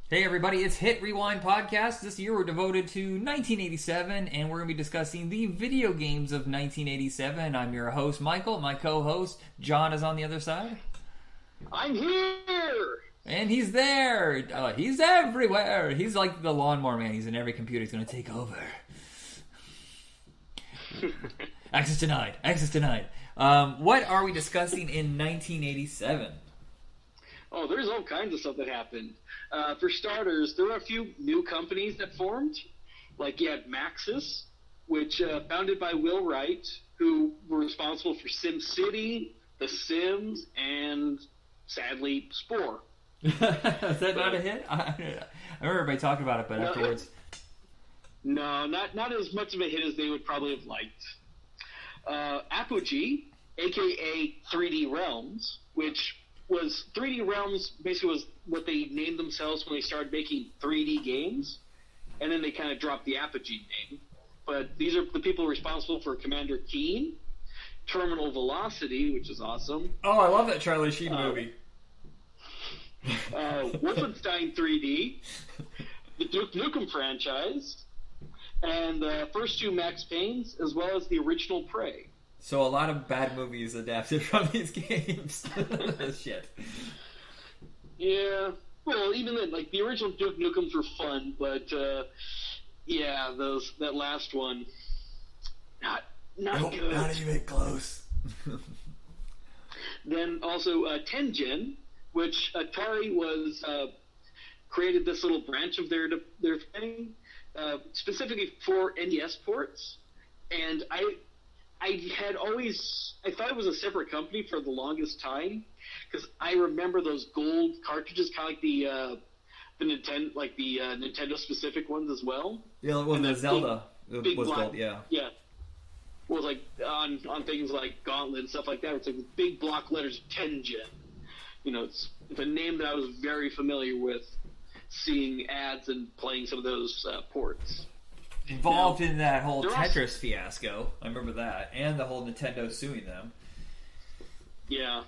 Hey everybody, it's Hit Rewind Podcast. This year we're devoted to 1987, and we're going to be discussing the video games of 1987. I'm your host, Michael. My co-host, John, is on the other side. I'm here! And he's there! He's everywhere! He's like the lawnmower man. He's in every computer. He's going to take over. Access denied. Access denied. What are we discussing in 1987? Oh, there's all kinds of stuff that happened. For starters, there were a few new companies that formed. Like you had Maxis, which founded by Will Wright, who were responsible for SimCity, The Sims, and, sadly, Spore. Is that not a hit? I remember everybody talking about it, but afterwards... No, not as much of a hit as they would probably have liked. Apogee, a.k.a. 3D Realms, which... 3D Realms basically was what they named themselves when they started making 3D games, and then they kind of dropped the Apogee name. But these are the people responsible for Commander Keen, Terminal Velocity, which is awesome. Oh, I love that Charlie Sheen movie. Wolfenstein 3D, the Duke Nukem franchise, and the first two Max Paynes, as well as the original Prey. So a lot of bad movies adapted from these games. Shit. Yeah. Well, even then, like, the original Duke Nukems were fun, but, yeah, that last one, not good. Not even close. Then also Tengen, which Atari was created this little branch of their thing, specifically for NES ports, and I thought it was a separate company for the longest time, because I remember those gold cartridges, kind of like the Nintendo specific ones as well. Yeah, well, the Zelda big was black, gold. Yeah. Yeah. Well, like on things like Gauntlet and stuff like that, it's like big block letters Tengen. You know, it's a name that I was very familiar with, seeing ads and playing some of those ports. Involved in that whole Tetris fiasco. I remember that. And the whole Nintendo suing them. Yeah.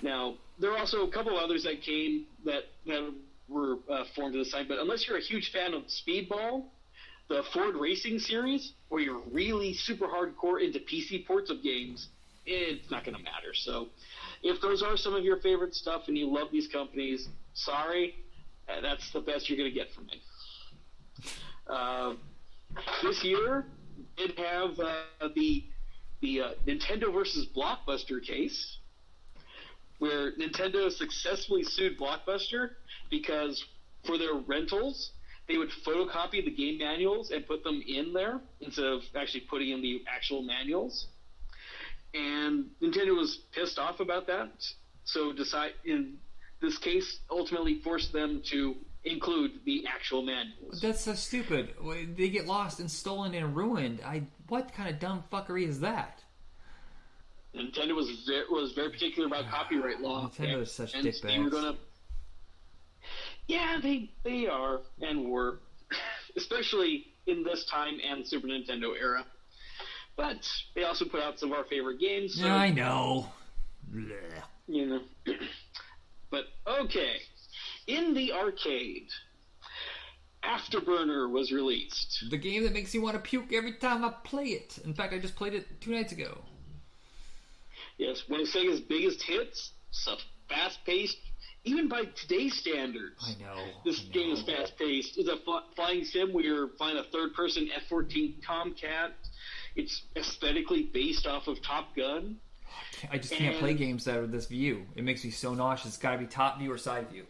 Now, there are also a couple others that came that were formed at the time, but unless you're a huge fan of Speedball, the Ford Racing series, where you're really super hardcore into PC ports of games, it's not going to matter. So, if those are some of your favorite stuff and you love these companies, sorry, that's the best you're going to get from me. This year, it have the Nintendo versus Blockbuster case, where Nintendo successfully sued Blockbuster because for their rentals, they would photocopy the game manuals and put them in there instead of actually putting in the actual manuals. And Nintendo was pissed off about that, so in this case ultimately forced them to include the actual manuals. That's so stupid. They get lost and stolen and ruined. What kind of dumb fuckery is that? Nintendo was very particular about copyright law. Nintendo is such dickbags. Yeah, they are and were, especially in this time and Super Nintendo era. But they also put out some of our favorite games. So, yeah, I know. You know. But okay. In the arcade, Afterburner was released. The game that makes you want to puke every time I play it. In fact, I just played it 2 nights ago. Yes, one of Sega's biggest hits. So fast-paced, even by today's standards. I know. This game is fast-paced. It's a flying sim where you're flying a third-person F-14 Tomcat. It's aesthetically based off of Top Gun. I just can't play games that are this view. It makes me so nauseous. It's got to be top view or side view.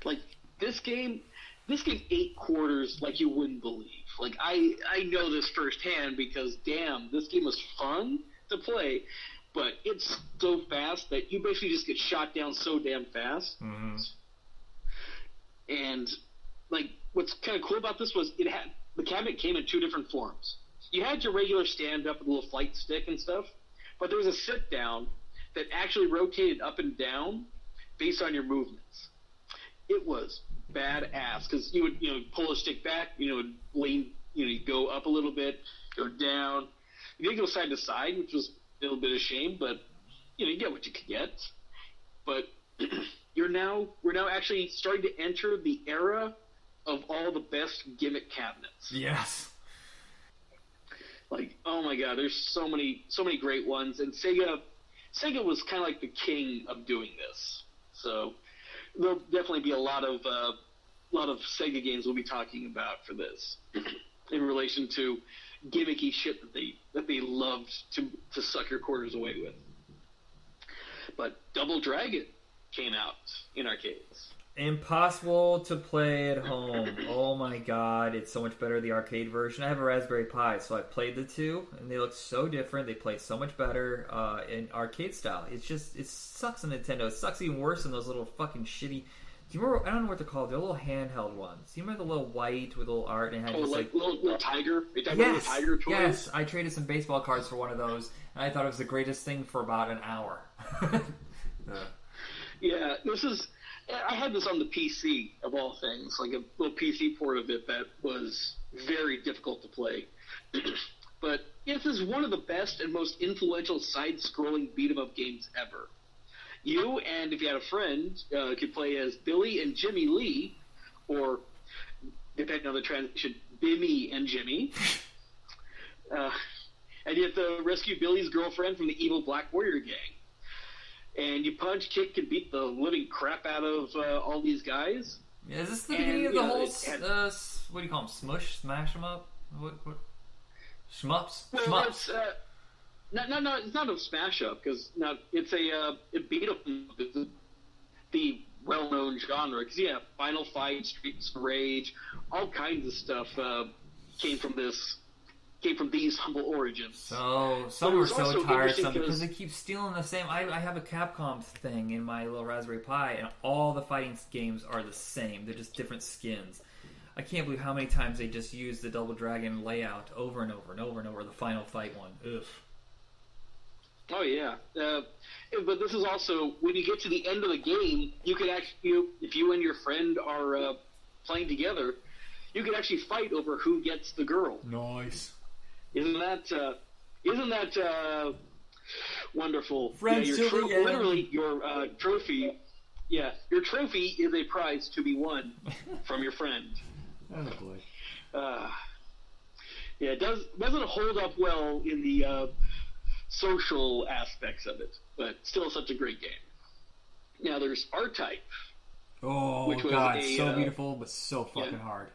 Like, this game 8 quarters like you wouldn't believe. Like, I know this firsthand because, damn, this game was fun to play, but it's so fast that you basically just get shot down so damn fast. Mm-hmm. And, like, what's kind of cool about this was the cabinet came in 2 different forms. You had your regular stand-up with a little flight stick and stuff, but there was a sit-down that actually rotated up and down based on your movements. It was badass because you would pull the stick back, lean, you go up a little bit, go down. You didn't go side to side, which was a little bit of a shame, but you get what you could get. But we're now actually starting to enter the era of all the best gimmick cabinets. Yes. Like, oh my god, there's so many great ones, and Sega was kind of like the king of doing this. So there'll definitely be a lot of Sega games we'll be talking about for this in relation to gimmicky shit that they loved to suck your quarters away with. But Double Dragon came out in arcades. Impossible to play at home. Oh my god, it's so much better the arcade version. I have a Raspberry Pi, so I played the two, and they look so different. They play so much better in arcade style. It sucks on Nintendo. It sucks even worse than those little fucking shitty. Do you remember? I don't know what they're called. They're little handheld ones. Do you remember the little white with little art and it had just like little tiger? Yes, tiger toys? Yes. I traded some baseball cards for one of those, and I thought it was the greatest thing for about an hour. Yeah, I had this on the PC, of all things, like a little PC port of it that was very difficult to play. But this is one of the best and most influential side-scrolling beat-em-up games ever. You, and if you had a friend, could play as Billy and Jimmy Lee, or, depending on the translation, Bimmy and Jimmy. And you have to rescue Billy's girlfriend from the evil Black Warrior gang. And you punch, kick, and beat the living crap out of all these guys. Yeah, is this the beginning of the whole, what do you call them, smash them up? What? Shmups? Well, Shmups. No, it's not a smash up, because it's a beat up. The well-known genre, because Final Fight, Streets of Rage, all kinds of stuff came from these humble origins. So some are so tiresome because they keep stealing the same. I have a Capcom thing in my little Raspberry Pi, and all the fighting games are the same. They're just different skins. I can't believe how many times they just use the Double Dragon layout over and over and over and over. The Final Fight one. Ugh. Oh yeah, but this is also when you get to the end of the game, you could actually, if you and your friend are playing together, you could actually fight over who gets the girl. Nice. Isn't that wonderful? Friends literally, your trophy. Yeah, your trophy is a prize to be won from your friend. Oh boy. Yeah, it doesn't hold up well in the social aspects of it, but still such a great game. Now there's Archetype. Oh god, so beautiful, but so fucking hard.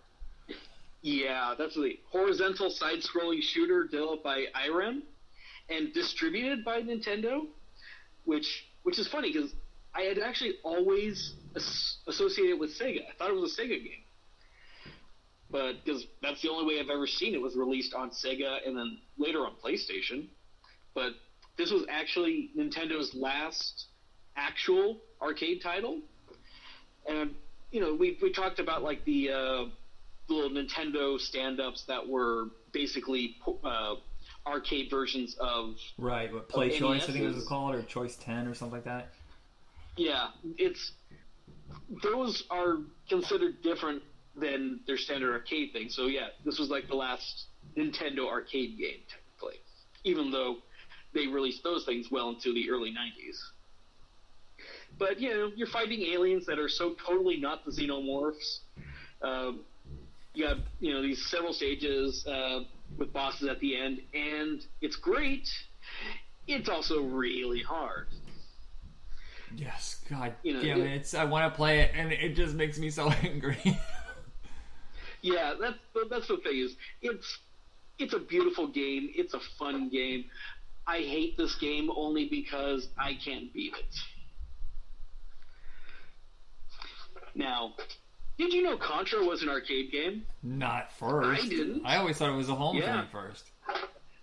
Yeah, that's the horizontal side-scrolling shooter developed by Irem and distributed by Nintendo, which is funny because I had actually always associated with Sega. I thought it was a Sega game, but because that's the only way I've ever seen it was released on Sega and then later on PlayStation. But this was actually Nintendo's last actual arcade title, and we talked about like the little Nintendo stand-ups that were basically arcade versions of what Play Choice I think it was called, or Choice 10 or something like that. Yeah, those are considered different than their standard arcade thing. So yeah, this was like the last Nintendo arcade game technically, even though they released those things well into the early 90s. But you're fighting aliens that are so totally not the xenomorphs. You got these several stages with bosses at the end, and it's great. It's also really hard. Yes, god damn it! I want to play it, and it just makes me so angry. Yeah, that's the thing is, it's a beautiful game. It's a fun game. I hate this game only because I can't beat it. Now, did you know Contra was an arcade game? Not first. I didn't. I always thought it was a home thing first.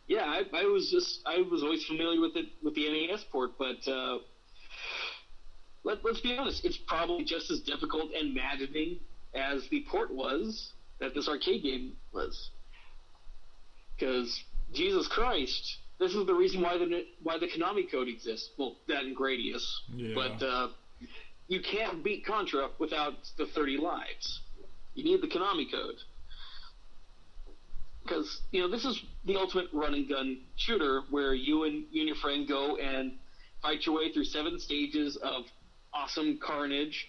Yeah, I was always familiar with it with the NES port, but let's be honest, it's probably just as difficult and maddening as the port was that this arcade game was. Because Jesus Christ, this is the reason why the Konami code exists. Well, that and Gradius, but you can't beat Contra without the 30 lives. You need the Konami code. Because, this is the ultimate run and gun shooter where you and your friend go and fight your way through 7 stages of awesome carnage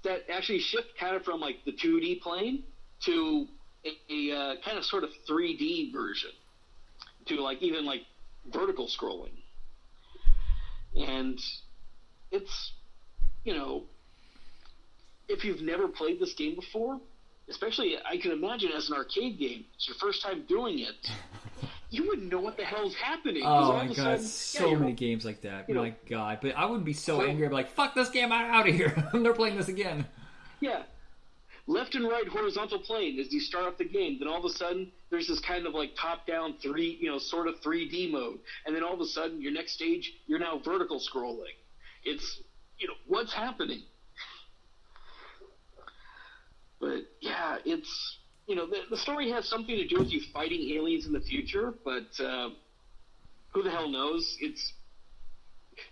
that actually shift kind of from like the 2D plane to a kind of sort of 3D version to like even like vertical scrolling. And it's, if you've never played this game before, especially I can imagine as an arcade game, it's your first time doing it, you wouldn't know what the hell's happening. Oh my god, so many games like that. My god. But I would be so angry. I'd be like, fuck this game, I'm out of here. I'm never playing this again. Yeah. Left and right horizontal plane as you start off the game. Then all of a sudden, there's this kind of like top-down sort of 3D mode. And then all of a sudden, your next stage, you're now vertical scrolling. It's, what's happening? But yeah, it's, the story has something to do with you fighting aliens in the future, but who the hell knows? It's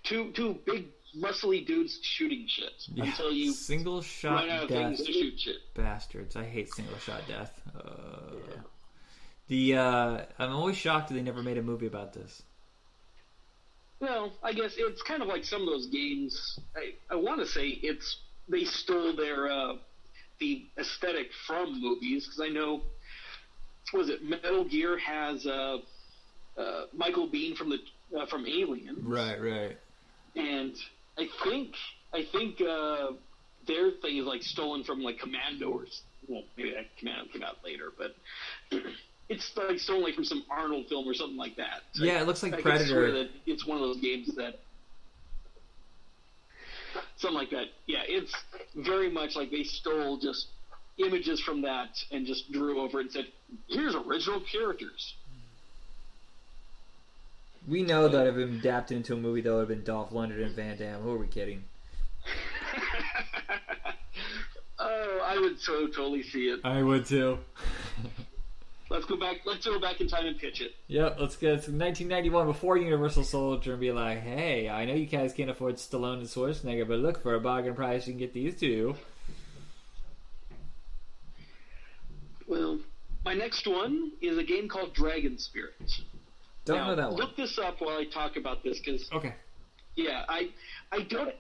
two big, muscly dudes shooting shit until you single shot run out of death. things to shoot shit. Bastards! I hate single shot death. I'm always shocked that they never made a movie about this. Well, I guess it's kind of like some of those games. I want to say they stole their the aesthetic from movies, because I know, Metal Gear has Michael Biehn from Alien. Right. And I think their thing is like stolen from like Commando maybe that Commando came out later, but it's like stolen like from some Arnold film or something like that. So yeah, it looks like I Predator. That it's one of those games that something like that. Yeah, it's very much like they stole just images from that and just drew over it and said, "Here's original characters." We know that if it been adapted into a movie, that would have been Dolph Lundgren and Van Damme. Who are we kidding? Oh, I would so totally see it. I would too. Let's go back in time and pitch it. Yep, let's get to 1991 before Universal Soldier and be like, hey, I know you guys can't afford Stallone and Schwarzenegger, but look, for a bargain price, you can get these two. Well, my next one is a game called Dragon Spirit. Don't know that one. Look this up while I talk about this, because okay. Yeah, I don't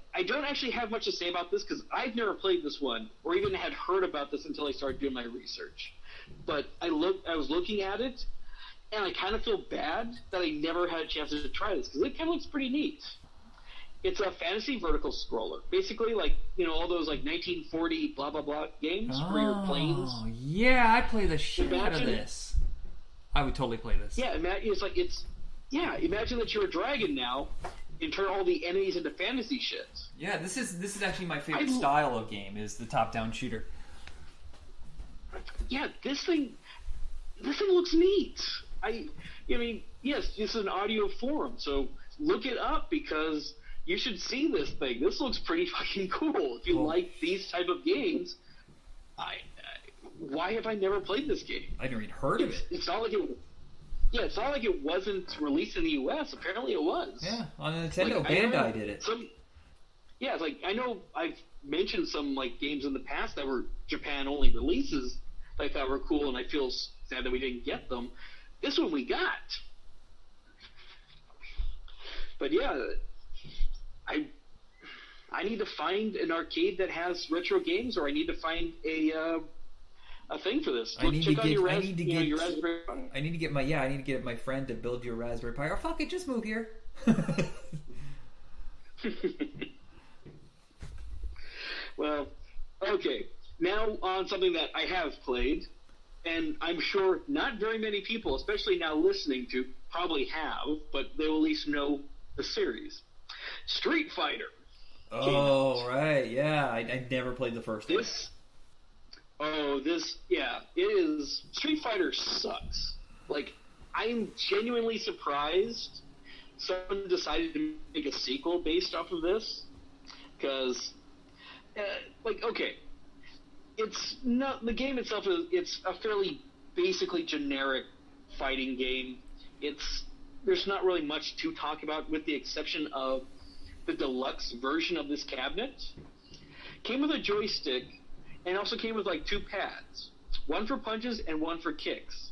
actually have much to say about this because I've never played this one or even had heard about this until I started doing my research. But I was looking at it, and I kind of feel bad that I never had a chance to try this because it kind of looks pretty neat. It's a fantasy vertical scroller, basically like all those like 1940 blah blah blah games where you're planes. Oh yeah, I play the shit out of this. I would totally play this. Yeah, imagine that you're a dragon now. And turn all the enemies into fantasy shit. Yeah, this is actually my favorite style of game, is the top-down shooter. Yeah, this thing looks neat. I mean, yes, this is an audio forum, so look it up because you should see this thing. This looks pretty fucking cool. If you like these type of games, why have I never played this game? I've never even heard of it. It's not like it. Yeah, it's not like it wasn't released in the U.S. Apparently, it was. Yeah, on Nintendo, Bandai did it. It's like I know I've mentioned some like games in the past that were Japan-only releases that I thought were cool, and I feel sad that we didn't get them. This one we got. But yeah, I need to find an arcade that has retro games, or I need to find a thing for this. I need to get my friend to build your Raspberry Pi. Or fuck it, just move here. Well, okay. Now on something that I have played, and I'm sure not very many people, especially now listening to, probably have, but they will at least know the series. Street Fighter. Oh, right, yeah. I never played the first one. It is. Street Fighter sucks. Like, I'm genuinely surprised someone decided to make a sequel based off of this. Because, okay, it's not, the game itself it's a fairly basically generic fighting game. There's not really much to talk about with the exception of the deluxe version of this cabinet. Came with a joystick, and also came with like two pads, one for punches and one for kicks.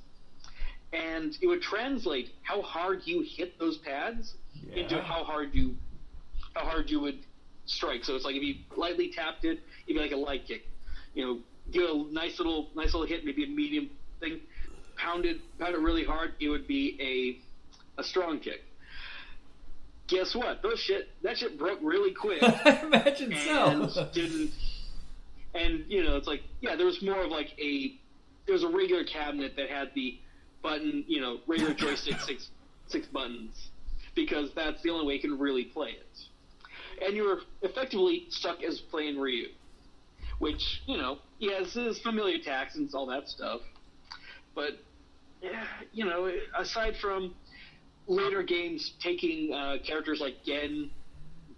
And it would translate how hard you hit those pads into how hard you would strike. So it's like if you lightly tapped it, it'd be like a light kick. You know, give a nice little hit, maybe a medium thing. Pound it really hard, it would be a strong kick. Guess what? That shit broke really quick. I imagine so. And you know, it's like, yeah, there was more of like there was a regular cabinet that had the button, you know, regular joystick, six buttons, because that's the only way you can really play it. And you were effectively stuck as playing Ryu, which, you know, yes, is familiar attacks and all that stuff. But, you know, aside from later games taking characters like Gen,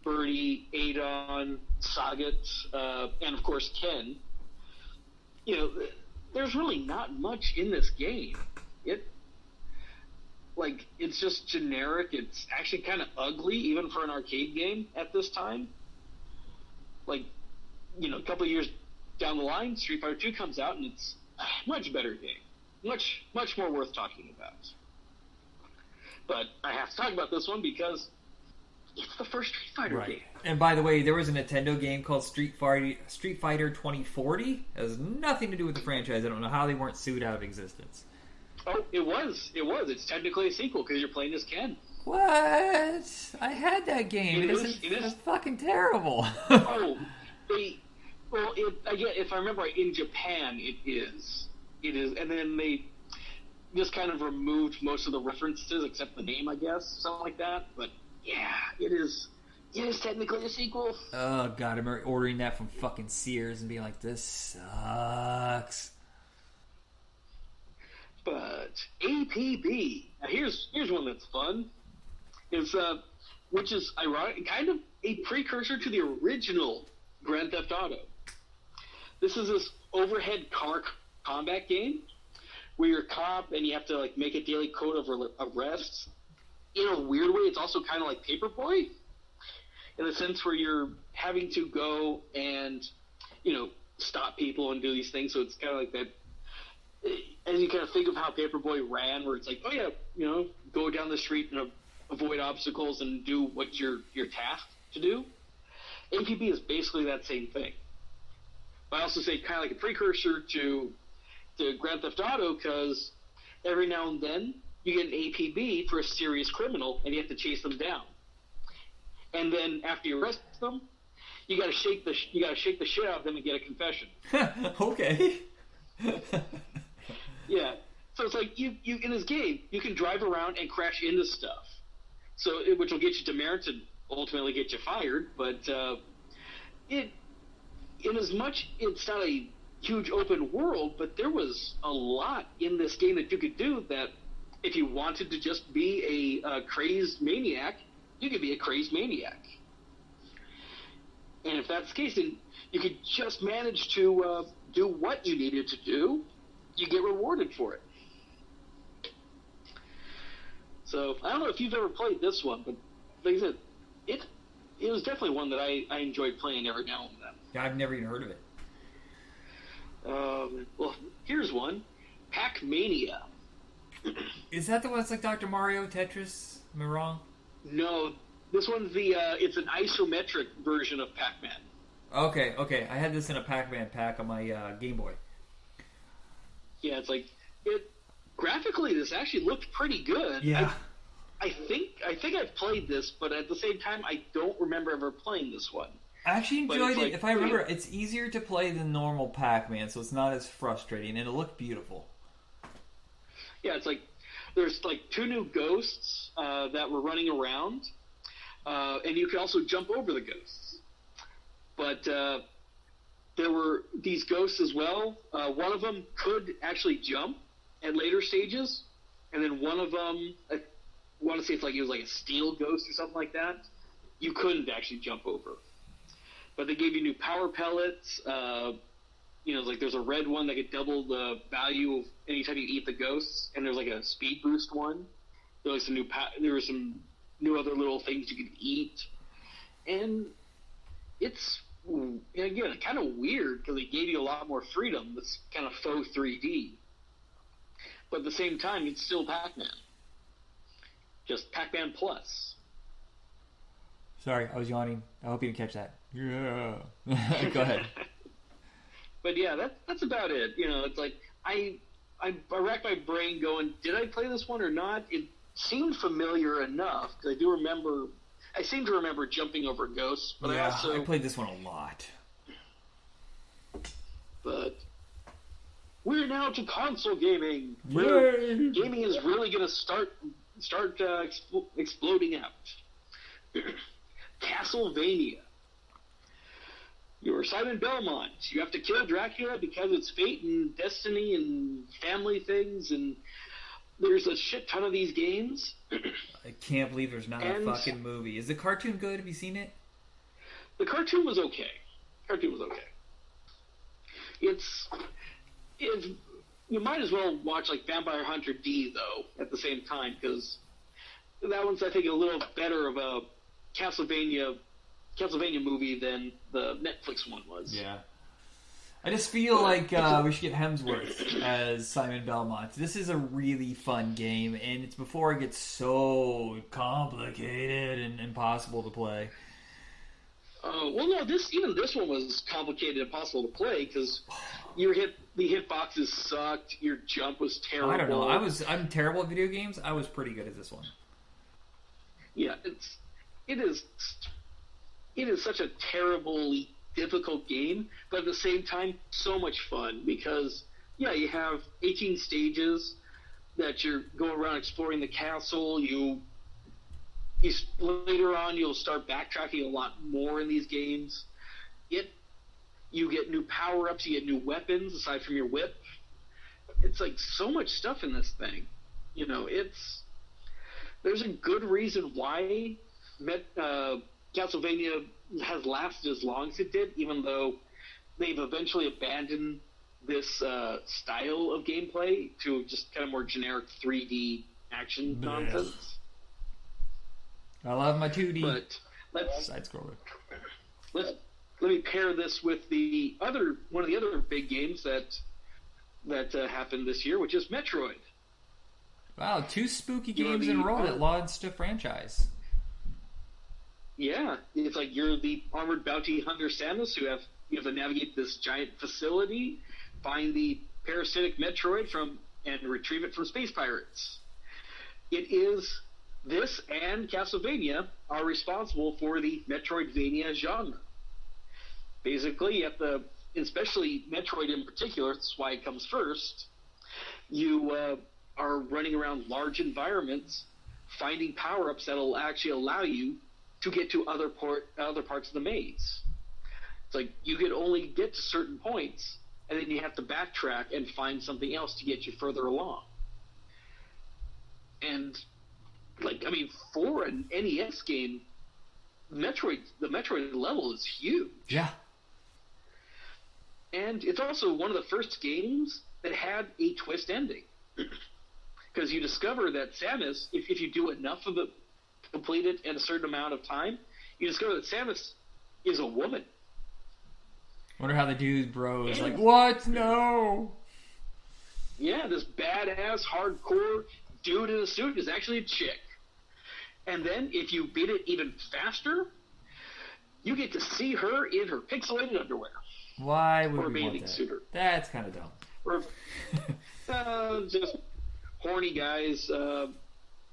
Birdie, Adon, Sagat, and of course Ken, you know, there's really not much in this game. It's just generic. It's actually kind of ugly, even for an arcade game at this time. Like, you know, a couple of years down the line, Street Fighter 2 comes out, and it's a much better game. Much more worth talking about. But I have to talk about this one because it's the first Street Fighter game. And by the way, there was a Nintendo game called Street Fighter 2040. It has nothing to do with the franchise. I don't know how they weren't sued out of existence. Oh, it was. It's technically a sequel because you're playing as Ken. What? I had that game. It is fucking terrible. If I remember right, in Japan, it is, and then they just kind of removed most of the references except the name, I guess, something like that. But yeah, it is technically a sequel. Oh god, I remember ordering that from fucking Sears and being like, this sucks. But APB, now here's one that's fun. It's which is ironic, kind of a precursor to the original Grand Theft Auto. This is this overhead car combat game where you're a cop and you have to like make a daily code of arrests. In a weird way, it's also kind of like Paperboy, in the sense where you're having to go and, you know, stop people and do these things. So it's kind of like that. As you kind of think of how Paperboy ran, where it's like, oh yeah, you know, go down the street and avoid obstacles and do what you're tasked to do. APB is basically that same thing. But I also say kind of like a precursor to Grand Theft Auto, because every now and then you get an APB for a serious criminal and you have to chase them down. And then after you arrest them, you got to shake the shit out of them and get a confession. Okay. Yeah. So it's like you in this game you can drive around and crash into stuff, which will get you demerits and ultimately get you fired. But in as much it's not a huge open world, but there was a lot in this game that you could do. That if you wanted to just be a crazed maniac, you could be a crazed maniac. And if that's the case, then you could just manage to do what you needed to do. You get rewarded for it. So I don't know if you've ever played this one, but like I said, it was definitely one that I enjoyed playing every now and then. Yeah, I've never even heard of it. Well, here's one, Pac-Mania. Is that the one that's like Dr. Mario Tetris? Am I wrong? No, this one's it's an isometric version of Pac-Man. Okay. I had this in a Pac-Man pack on my Game Boy. Yeah, it's like graphically this actually looked pretty good. Yeah. I think I've played this, but at the same time I don't remember ever playing this one. I actually enjoyed it. If I remember, it's easier to play than normal Pac-Man, so it's not as frustrating, and it looked beautiful. Yeah, it's like there's like two new ghosts that were running around, and you can also jump over the ghosts. But there were these ghosts as well. One of them could actually jump at later stages, and then one of them, I want to say it was like a steel ghost or something like that. You couldn't actually jump over. But they gave you new power pellets. Like there's a red one that could double the value of anytime you eat the ghosts, and there's like a speed boost one. There was there were some new other little things you could eat, and it's again kind of weird because they gave you a lot more freedom. This kind of faux 3D, but at the same time, it's still Pac-Man, just Pac-Man Plus. Sorry, I was yawning. I hope you didn't catch that. Yeah. Go ahead. But yeah, that's about it. You know, it's like I racked my brain going, did I play this one or not? It seemed familiar enough because I seem to remember jumping over ghosts, but yeah, I played this one a lot. But we're now to console gaming, where gaming is really going to start exploding out. Castlevania. You're Simon Belmont. You have to kill Dracula because it's fate and destiny and family things, and there's a shit ton of these games. I can't believe there's not a fucking movie. Is the cartoon good? Have you seen it? The cartoon was okay. You might as well watch like Vampire Hunter D though at the same time, because that one's I think a little better of a Castlevania movie than the Netflix one was. Yeah. I just feel like we should get Hemsworth as Simon Belmont. This is a really fun game, and it's before it gets so complicated and impossible to play. Well, no, this one was complicated and impossible to play because the hitboxes sucked. Your jump was terrible. I don't know. I'm terrible at video games. I was pretty good at this one. Yeah, it is such a terribly difficult game, but at the same time, so much fun because you have 18 stages that you're going around exploring the castle. Later on, you'll start backtracking a lot more in these games. You get new power-ups, you get new weapons aside from your whip. It's like so much stuff in this thing. You know, there's a good reason why Castlevania has lasted as long as it did, even though they've eventually abandoned this style of gameplay to just kind of more generic 3D action nonsense. I love my 2D. But side scroller. Let me pair this with one of the other big games that happened this year, which is Metroid. Wow, 2 spooky games in a row that launched a franchise. Yeah, it's like you're the armored bounty hunter Samus you have to navigate this giant facility, find the parasitic Metroid and retrieve it from space pirates. This and Castlevania are responsible for the Metroidvania genre. Basically, you have to, especially Metroid in particular, that's why it comes first, you are running around large environments, finding power-ups that'll actually allow you to get to other parts of the maze. It's like you could only get to certain points, and then you have to backtrack and find something else to get you further along. And for an NES game, the Metroid level is huge. Yeah. And it's also one of the first games that had a twist ending. Because you discover that Samus, if you do enough of it, complete it in a certain amount of time, you discover that Samus is a woman. Wonder how the dude bro is like, what? No! Yeah, this badass, hardcore dude in a suit is actually a chick. And then, if you beat it even faster, you get to see her in her pixelated underwear. Why would or we want that? Suitor. That's kind of dumb. Or just horny guys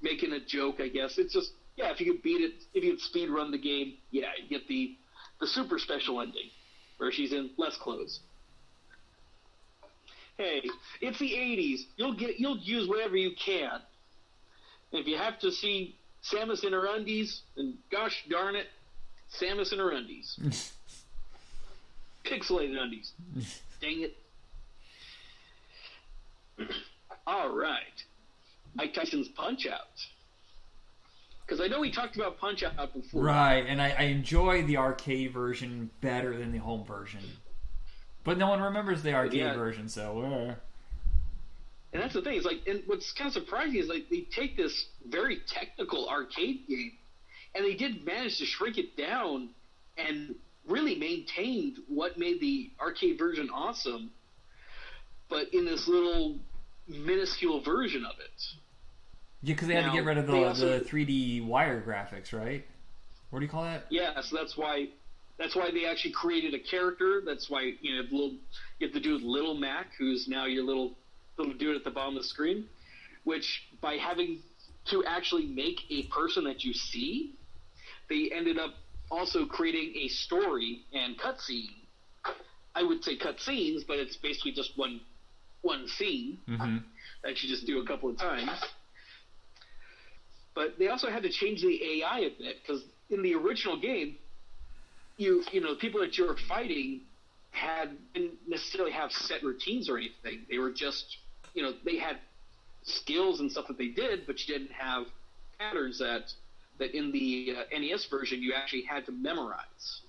making a joke, I guess. It's just, if you could beat it, if you could speed run the game, you get the super special ending, where she's in less clothes. Hey, it's the 80s. You'll use whatever you can. And if you have to see Samus in her undies, then gosh darn it, Samus in her undies. Pixelated undies. Dang it. All right. Mike Tyson's Punch-Out. Because I know we talked about Punch-Out before. Right, and I enjoy the arcade version better than the home version. But no one remembers the arcade version, so... And that's the thing. And what's kind of surprising is they take this very technical arcade game, and they did manage to shrink it down and really maintained what made the arcade version awesome, but in this little minuscule version of it. Yeah, because they had to get rid of the 3D wire graphics, right? What do you call that? Yeah, so that's why they actually created a character. That's why you have to do with Little Mac, who's now your little dude at the bottom of the screen. Which, by having to actually make a person that you see, they ended up also creating a story and cutscene. I would say cutscenes, but it's basically just one scene that you just do a couple of times. But they also had to change the AI a bit, because in the original game, the people that you were fighting didn't necessarily have set routines or anything. They were just, they had skills and stuff that they did, but you didn't have patterns that in the NES version you actually had to memorize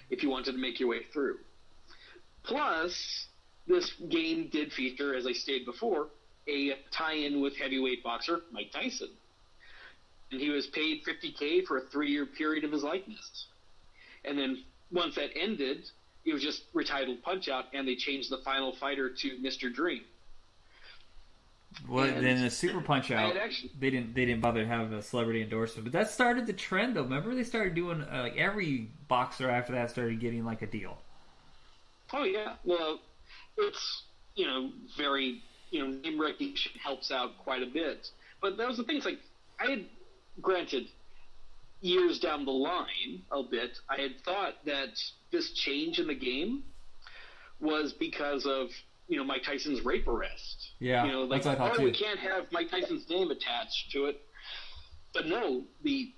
if you wanted to make your way through. Plus, this game did feature, as I stated before, a tie-in with heavyweight boxer Mike Tyson. And he was paid $50K for a 3-year period of his likeness. And then once that ended, it was just retitled Punch-Out, and they changed the final fighter to Mr. Dream. Well, then the Super Punch-Out, they didn't bother to have a celebrity endorsement, but that started the trend, though. Remember, they started doing every boxer after that started getting like a deal. Oh yeah, well, it's very name recognition helps out quite a bit. But that was the thing. It's like I had, granted, years down the line a bit, I had thought that this change in the game was because of Mike Tyson's rape arrest. Yeah, like, that's what I thought too. We can't have Mike Tyson's name attached to it. But no, the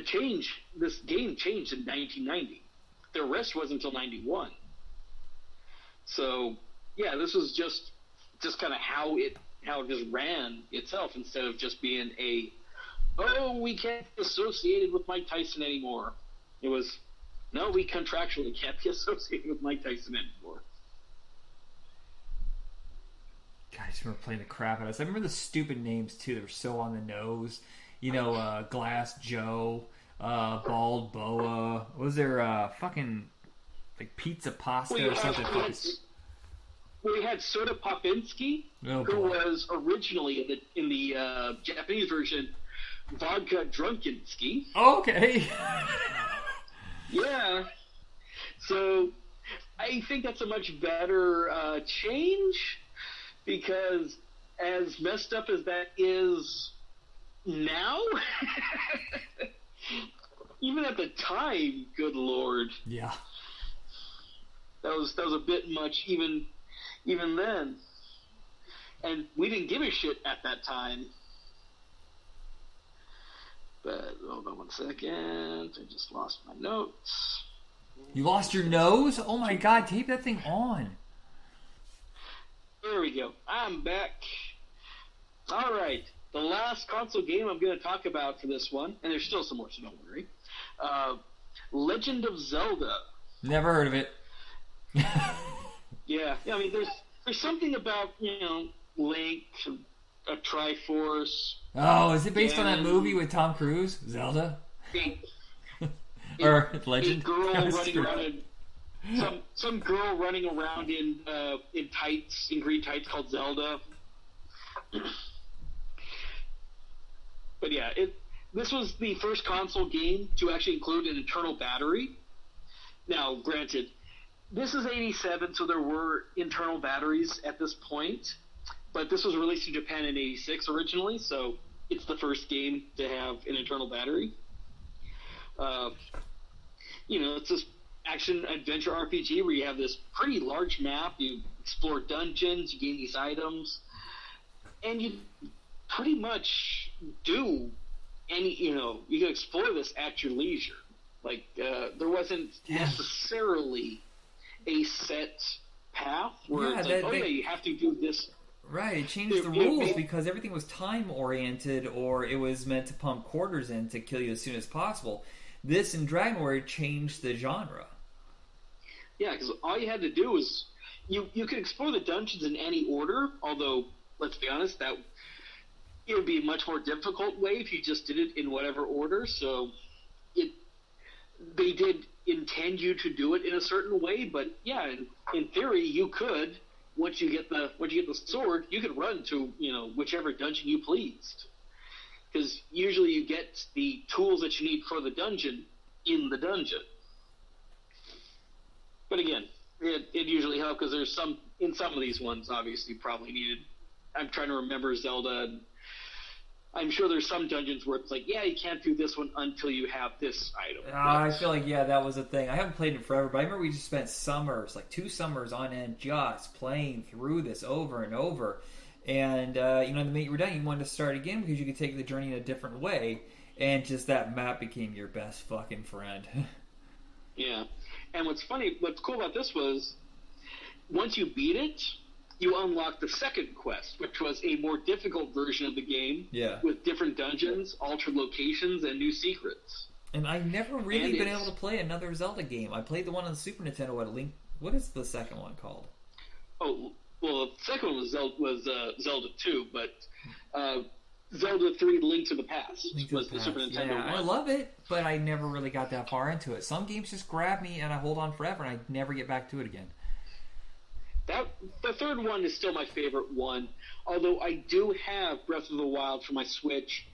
change, this game changed in 1990. The arrest wasn't until 91. So yeah, this was just kind of how it just ran itself, instead of just being we can't be associated with Mike Tyson anymore. It was, no, we contractually can't be associated with Mike Tyson anymore. God, I just remember playing the crap out of this. I remember the stupid names too that were so on the nose. Glass Joe, Bald Boa. What was there fucking like Pizza Pasta or something? We had Soda Popinski, who was originally in the Japanese version Vodka Drunkenski. Okay. Yeah. So I think that's a much better change, because as messed up as that is now, even at the time, good lord. Yeah. That was a bit much even then. And we didn't give a shit at that time. But hold on one second. I just lost my notes. You lost your nose? Oh my god, tape that thing on. There we go. I'm back. Alright. The last console game I'm going to talk about for this one, and there's still some more, so don't worry. Legend of Zelda. Never heard of it. Yeah, I mean, there's something about, Link, a Triforce. Oh, is it based on that movie with Tom Cruise? Zelda? Or Legend? A girl running around some girl running around in tights, in green tights, called Zelda. But yeah, this was the first console game to actually include an internal battery. Now, granted, this is 87, so there were internal batteries at this point, but this was released in Japan in 86 originally, so it's the first game to have an internal battery. It's this action-adventure RPG where you have this pretty large map, you explore dungeons, you gain these items, and you pretty much do you can explore this at your leisure. Like, there wasn't necessarily a set path where you have to do this. Right, it changed the rules because everything was time-oriented, or it was meant to pump quarters in to kill you as soon as possible. This in Dragon Warrior changed the genre. Yeah, because all you had to do was you could explore the dungeons in any order, although, let's be honest, that it would be a much more difficult way if you just did it in whatever order, so they did intend you to do it in a certain way, but yeah, in theory, you could, once you get the sword, you could run to, whichever dungeon you pleased. Because usually you get the tools that you need for the dungeon in the dungeon. But again, it usually helps because there's some of these ones obviously probably needed. I'm trying to remember Zelda. I'm sure there's some dungeons where it's like, yeah, you can't do this one until you have this item. I feel like, yeah, that was a thing. I haven't played it forever, but I remember we just spent summers, like 2 summers on end, just playing through this over and over. And, the minute you were done, you wanted to start again because you could take the journey in a different way. And just that map became your best fucking friend. Yeah. And what's cool about this was, once you beat it, you unlock the second quest, which was a more difficult version of the game, with different dungeons, altered locations, and new secrets. And I've never really been able to play another Zelda game. I played the one on the Super Nintendo. What is the second one called? Oh, well, the second one was Zelda 2, but Zelda 3: Link to the Past was the Super Nintendo one. I love it, but I never really got that far into it. Some games just grab me and I hold on forever and I never get back to it again. The third one is still my favorite one, although I do have Breath of the Wild for my Switch,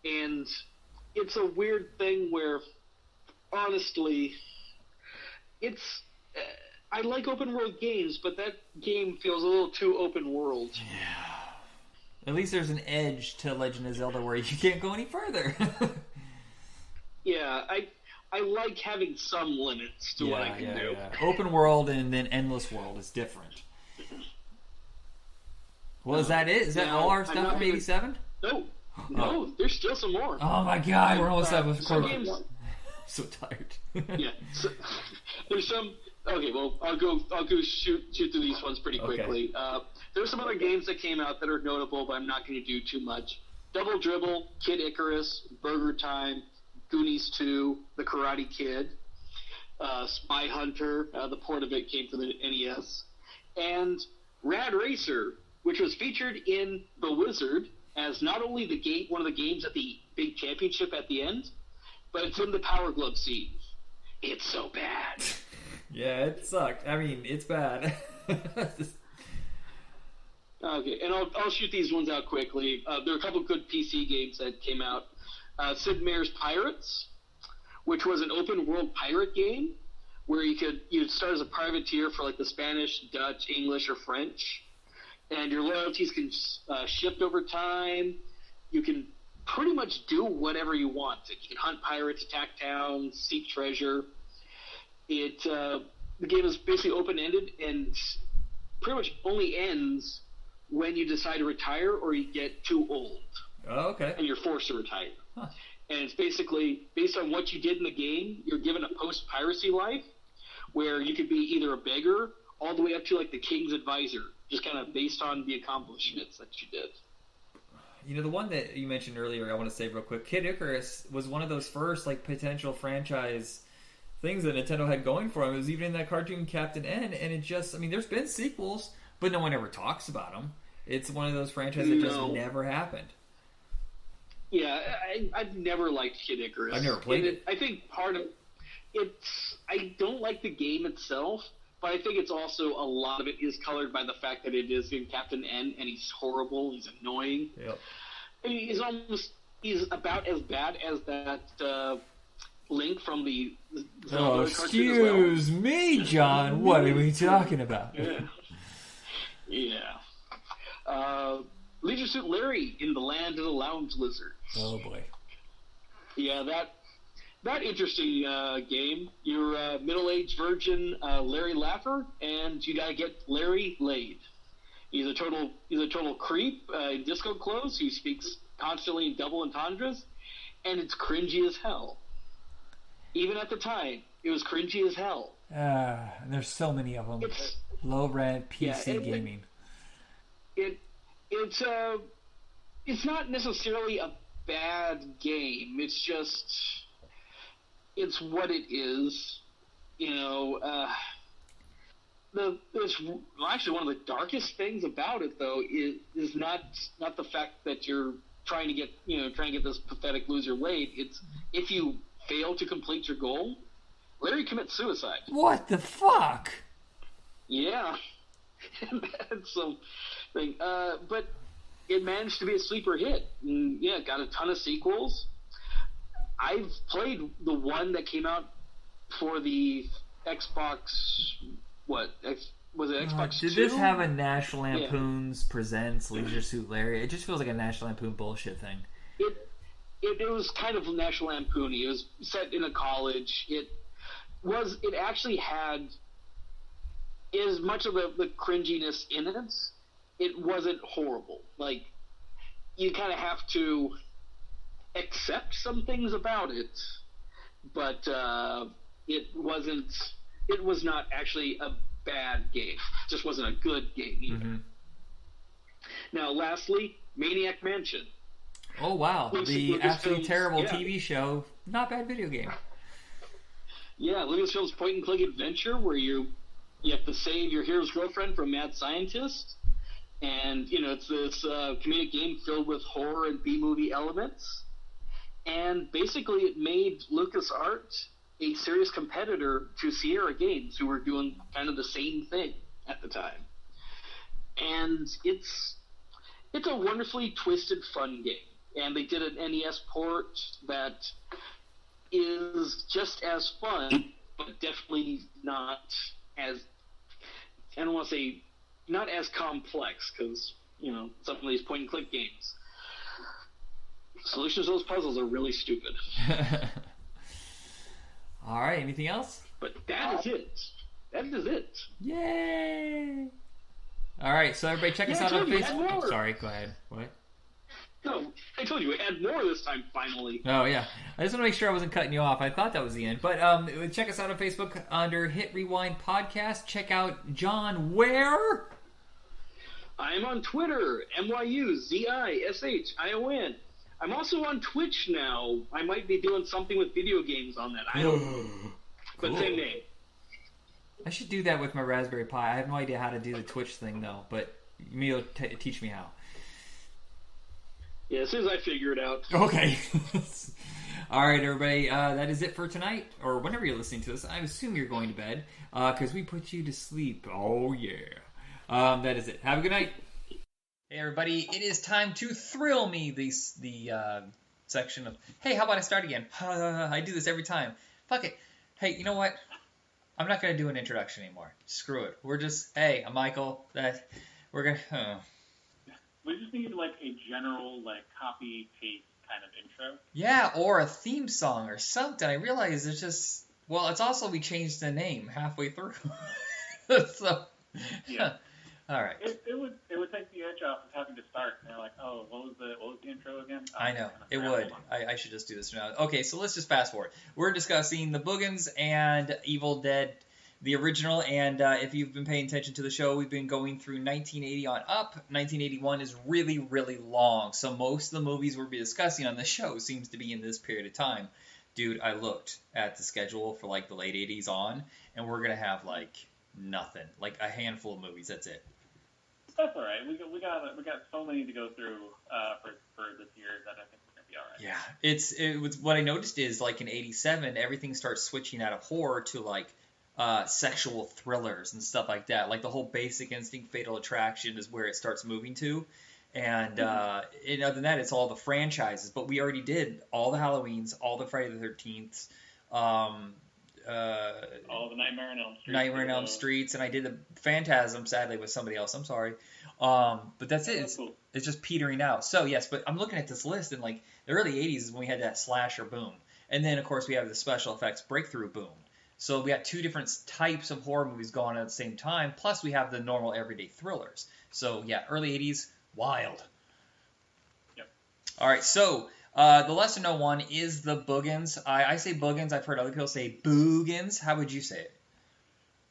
and it's a weird thing where, honestly, I like open world games, but that game feels a little too open world. Yeah. At least there's an edge to Legend of Zelda where you can't go any further. Yeah, I like having some limits to what I can do. Yeah. Open world and then endless world is different. Well, is that it? Is that all our stuff from 87? No, there's still some more. Oh my god, we're almost done with recording. I'm so tired. Yeah, there's some. Okay, well, I'll go shoot through these ones pretty quickly. Okay. There's some other games that came out that are notable, but I'm not going to do too much. Double Dribble, Kid Icarus, Burger Time, Goonies 2, The Karate Kid, Spy Hunter, the port of it came from the NES, and Rad Racer, which was featured in The Wizard as not only one of the games at the big championship at the end, but it's in the Power Glove scene. It's so bad. Yeah, it sucked. I mean, it's bad. Okay, and I'll shoot these ones out quickly. There are a couple of good PC games that came out. Sid Meier's Pirates, which was an open world pirate game where you'd start as a privateer for like the Spanish, Dutch, English, or French, and your loyalties can shift over time. You can pretty much do whatever you want. You can hunt pirates, attack towns, seek treasure. The game is basically open-ended and pretty much only ends when you decide to retire or you get too old. Oh, okay. And you're forced to retire. Huh. And it's basically, based on what you did in the game, you're given a post-piracy life where you could be either a beggar all the way up to like the king's advisor, just kind of based on the accomplishments that you did. You know, the one that you mentioned earlier, I want to say real quick, Kid Icarus was one of those first like potential franchise things that Nintendo had going for them. It was even in that cartoon Captain N, and it just, I mean, there's been sequels, but no one ever talks about them. It's one of those franchises that just never happened. Yeah, I've never liked Kid Icarus. I've never played it. I think part of I don't like the game itself, but I think it's also a lot of it is colored by the fact that it is in Captain N, and he's horrible, he's annoying. Yep. I mean, he's about as bad as that Link from the Zelda cartoon as well. Excuse me, John. What are we talking about? Yeah. Leisure Suit Larry in the Land of the Lounge Lizards. Oh boy. Yeah, that interesting game. You're a middle-aged virgin Larry Laffer, and you gotta get Larry laid. He's a total creep in disco clothes who speaks constantly in double entendres, and it's cringy as hell. Even at the time, it was cringy as hell. And there's so many of them. Low rent PC gaming. It's not necessarily a bad game. It's just it's what it is. You know, actually one of the darkest things about it though is not the fact that you're trying to get this pathetic loser laid. It's if you fail to complete your goal, Larry commits suicide. What the fuck? Yeah. That's something. But it managed to be a sleeper hit. And, yeah, got a ton of sequels. I've played the one that came out for the Xbox. Was it Xbox 2? Did this have a National Lampoon's Presents Leisure Suit Larry? It just feels like a National Lampoon bullshit thing. It was kind of National Lampoon-y. It was set in a college. It actually had as much of the cringiness in it. It wasn't horrible. Like, you kind of have to accept some things about it, but it was not actually a bad game. It just wasn't a good game either. Mm-hmm. Now, lastly, Maniac Mansion. Oh, wow. The absolutely terrible yeah. TV show, not bad video game. Yeah, Lucasfilm's point-and-click adventure where you have to save your hero's girlfriend from a mad scientist. And, it's this comedic game filled with horror and B-movie elements. And basically it made LucasArts a serious competitor to Sierra Games, who were doing kind of the same thing at the time. And it's a wonderfully twisted, fun game. And they did an NES port that is just as fun, but definitely not as, I don't want to say, not as complex, because, some of these point-and-click games, solutions to those puzzles are really stupid. All right, anything else? But that is it. That is it. Yay! All right, so everybody check us out on Facebook. Oh, sorry, go ahead. What? No, I told you we had more this time, finally. Oh, yeah. I just want to make sure I wasn't cutting you off. I thought that was the end. But check us out on Facebook under Hit Rewind Podcast. Check out John where? I'm on Twitter, MYUZISHION. I'm also on Twitch now. I might be doing something with video games on that. I don't know. But Cool. same name. I should do that with my Raspberry Pi. I have no idea how to do the Twitch thing, though. But you'll teach me how. Yeah, as soon as I figure it out. Okay. All right, everybody. That is it for tonight, or whenever you're listening to this. I assume you're going to bed because we put you to sleep. Oh, yeah. That is it. Have a good night. Hey, everybody. It is time to thrill me. The section of, hey, how about I start again? I do this every time. Fuck it. Hey, you know what? I'm not going to do an introduction anymore. Screw it. We're just, hey, I'm Michael. We're going to... We just need like a general copy paste kind of intro. Yeah, or a theme song or something. I realize it's just it's also we changed the name halfway through. So yeah. All right. It would take the edge off of having to start. And they're like, oh, what was the intro again? Oh, I know it would. I should just do this now. Okay, so let's just fast forward. We're discussing the Boogens and Evil Dead, the original, and if you've been paying attention to the show, we've been going through 1980 on up. 1981 is really, really long, so most of the movies we'll be discussing on the show seems to be in this period of time. Dude, I looked at the schedule for the late 80s on, and we're gonna have nothing, a handful of movies. That's it. That's all right. We got so many to go through for this year that I think we're gonna be all right. Yeah, it was what I noticed is in '87 everything starts switching out of horror to sexual thrillers and stuff like that. The whole Basic Instinct, Fatal Attraction is where it starts moving to. And other than that, it's all the franchises. But we already did all the Halloweens, all the Friday the 13th, all the Nightmare on Elm Street. Nightmare on Elm Streets, and I did the Phantasm, sadly, with somebody else. I'm sorry. But that's it. It's, cool. It's just petering out. So, yes, but I'm looking at this list, and the early 80s is when we had that slasher boom. And then, of course, we have the special effects breakthrough boom. So we got two different types of horror movies going on at the same time, plus we have the normal everyday thrillers. So, yeah, early 80s, wild. Yep. All right, so the lesser-known one is the Boogens. I say Boogens. I've heard other people say Boogens. How would you say it?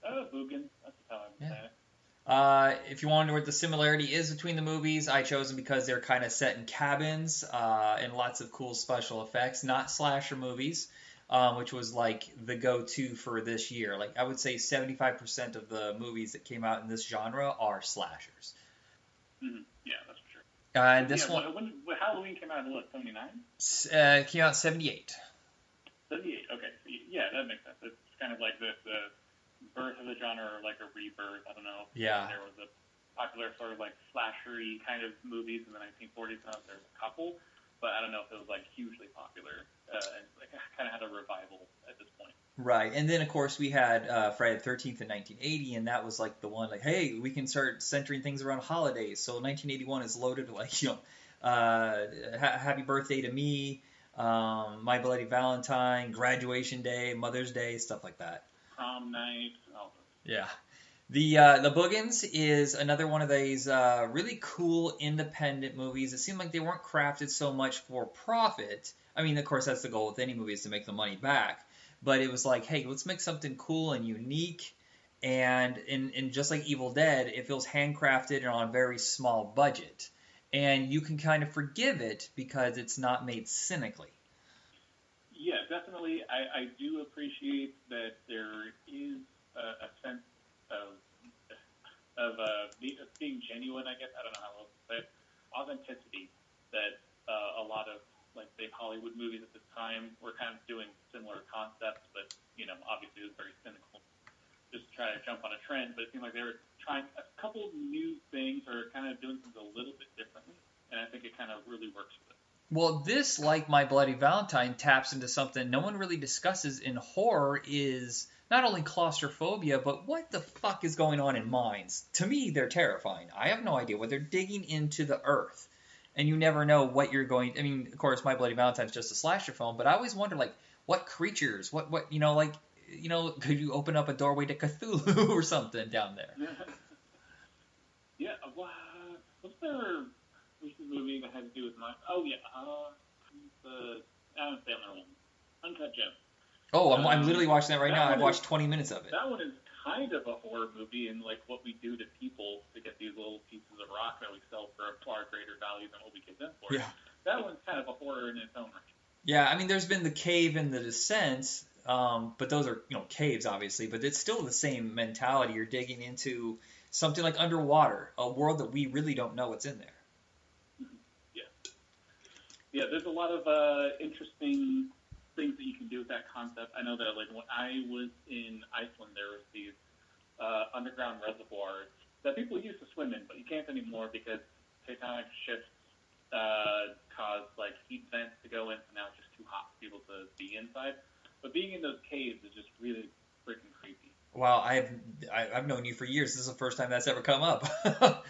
Boogens. That's how I would say it. If you wonder what the similarity is between the movies, I chose them because they're kind of set in cabins and lots of cool special effects, not slasher movies. Which was the go-to for this year. I would say 75% of the movies that came out in this genre are slashers. Mm-hmm. Yeah, that's for sure. And this one... When Halloween came out in, 79? It came out 78. 78, okay. So, yeah, that makes sense. It's kind of like the birth of the genre, or a rebirth. I don't know. Yeah. There was a popular sort of slashery kind of movies in the 1940s. There's a couple. but I don't know if it was like hugely popular and like kind of had a revival at this point. Right, and then of course we had Friday the 13th in 1980, and that was like the one like, hey, we can start centering things around holidays. So 1981 is loaded with like, Happy Birthday to Me, My Bloody Valentine, Graduation Day, Mother's Day, stuff like that. Prom night. Yeah. The Boogens is another one of these really cool independent movies. It seemed like they weren't crafted so much for profit. I mean, of course, that's the goal with any movie, is to make the money back. But it was like, hey, let's make something cool and unique. And just like Evil Dead, it feels handcrafted and on a very small budget. And you can kind of forgive it because it's not made cynically. Yeah, definitely. I do appreciate that there is a sense of being genuine, I guess. I don't know how else to say it. Authenticity that a lot of like big Hollywood movies at the time were kind of doing similar concepts, but obviously it was very cynical. Just try to jump on a trend, but it seemed like they were trying a couple new things or kind of doing things a little bit differently, and I think it kind of really works with it. Well, this, like My Bloody Valentine, taps into something no one really discusses in horror, is not only claustrophobia, but what the fuck is going on in mines. To me, they're terrifying. I have no idea what they're digging into the earth. And you never know what you're going... I mean, of course, My Bloody Valentine's just a slasher film, but I always wonder, like, what creatures, could you open up a doorway to Cthulhu or something down there? Yeah, what's their recent movie that had to do with mine? Oh, yeah, the Adam Sandler one, Uncut Gems. Oh, I'm literally watching that right now. I've watched 20 minutes of it. That one is kind of a horror movie, and like what we do to people to get these little pieces of rock that we sell for a far greater value than what we get them for. Yeah. That one's kind of a horror in its own right. Yeah, I mean, there's been The Cave and The Descent, but those are, caves, obviously, but it's still the same mentality. You're digging into something like underwater, a world that we really don't know what's in there. Yeah, there's a lot of interesting things that you can do with that concept. I know that like when I was in Iceland, there was these underground reservoirs that people used to swim in, but you can't anymore because tectonic shifts caused like heat vents to go in, so now it's just too hot for people to be inside. But being in those caves is just really freaking creepy. Wow, I've known you for years. This is the first time that's ever come up. I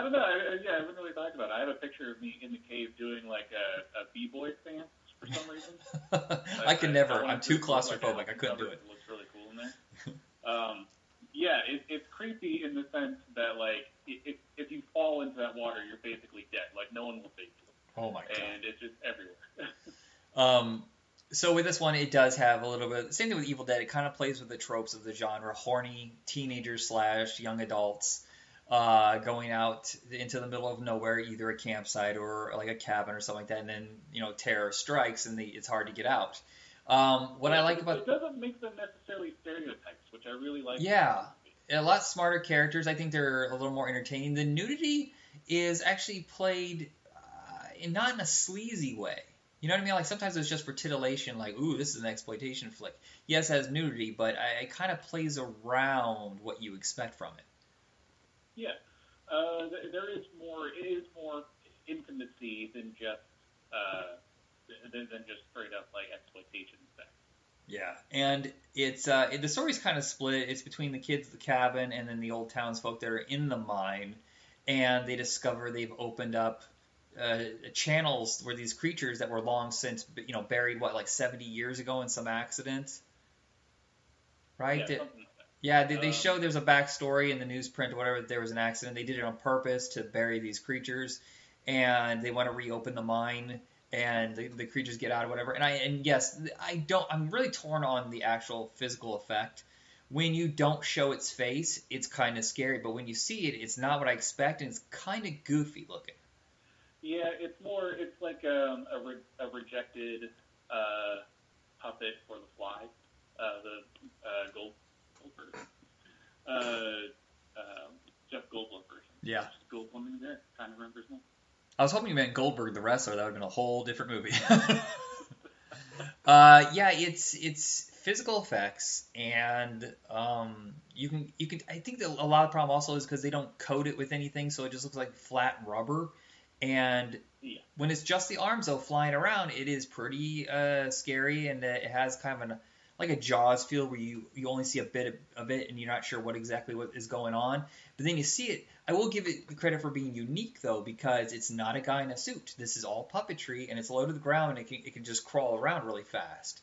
don't know. I haven't really thought about it. I have a picture of me in the cave doing like a b-boy stance for some reason. I can never. I'm too claustrophobic. I couldn't do it. It looks really cool in there. It's creepy in the sense that like if you fall into that water, you're basically dead. Like no one will save you. Oh my god. And it's just everywhere. So with this one, it does have a little bit. Same thing with Evil Dead. It kind of plays with the tropes of the genre: horny teenagers / young adults. Going out into the middle of nowhere, either a campsite or like a cabin or something like that, and then terror strikes and it's hard to get out. What I like about it doesn't make them necessarily stereotypes, which I really like. Yeah, a lot smarter characters. I think they're a little more entertaining. The nudity is actually played not in a sleazy way. You know what I mean? Like sometimes it's just for titillation, like, ooh, this is an exploitation flick. Yes, it has nudity, but it kind of plays around what you expect from it. Yeah, there is more. It is more intimacy than just straight up like exploitation sex. Yeah, and it's the story's kind of split. It's between the kids at the cabin and then the old townsfolk that are in the mine, and they discover they've opened up channels where these creatures that were long since buried like 70 years ago in some accident, right? Yeah, Yeah, they show there's a backstory in the newsprint or whatever. There was an accident. They did it on purpose to bury these creatures, and they want to reopen the mine, and the creatures get out or whatever. And yes, I'm really torn on the actual physical effect. When you don't show its face, it's kind of scary, but when you see it, it's not what I expect, and it's kind of goofy looking. Yeah, it's like a rejected puppet for the Fly, the Goldberg. Jeff Goldblum version. Yeah. Goldblum there, trying to remember his name. I was hoping you meant Goldberg the wrestler. That would have been a whole different movie. Yeah, it's physical effects, and you can. I think that a lot of the problem also is because they don't coat it with anything, so it just looks like flat rubber. And Yeah. when it's just the arms though flying around, it is pretty scary, and it has kind of like a Jaws feel where you only see a bit of it and you're not sure what is going on. But then you see it. I will give it credit for being unique though, because it's not a guy in a suit. This is all puppetry, and it's low to the ground, and it can just crawl around really fast.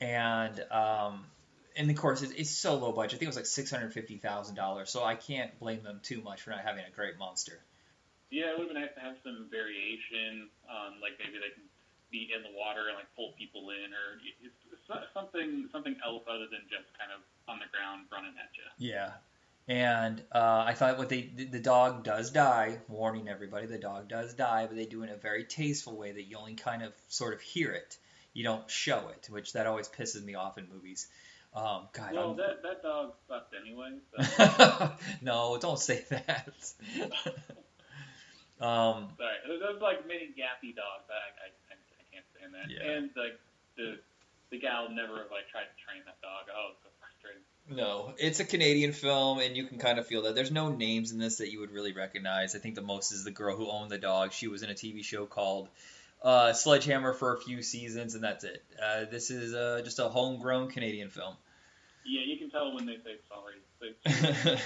And of course it's so low budget. I think it was like $650,000. So I can't blame them too much for not having a great monster. Yeah, it would have been nice to have some variation. Like maybe they can be in the water and like pull people in, or something else other than just kind of on the ground running at you. Yeah. And I thought the dog does die. Warning everybody, the dog does die, but they do it in a very tasteful way that you only kind of sort of hear it. You don't show it, which that always pisses me off in movies. God. Well, that dog sucked anyway. So. No, don't say that. Sorry, those like mini gappy dogs. I can't stand that. Yeah. And like the gal never like tried to train that dog. Oh, it's so frustrating. No, it's a Canadian film, and you can kind of feel that. There's no names in this that you would really recognize. I think the most is the girl who owned the dog. She was in a TV show called Sledgehammer for a few seasons, and that's it. This is just a homegrown Canadian film. Yeah, you can tell when they say sorry. Yeah.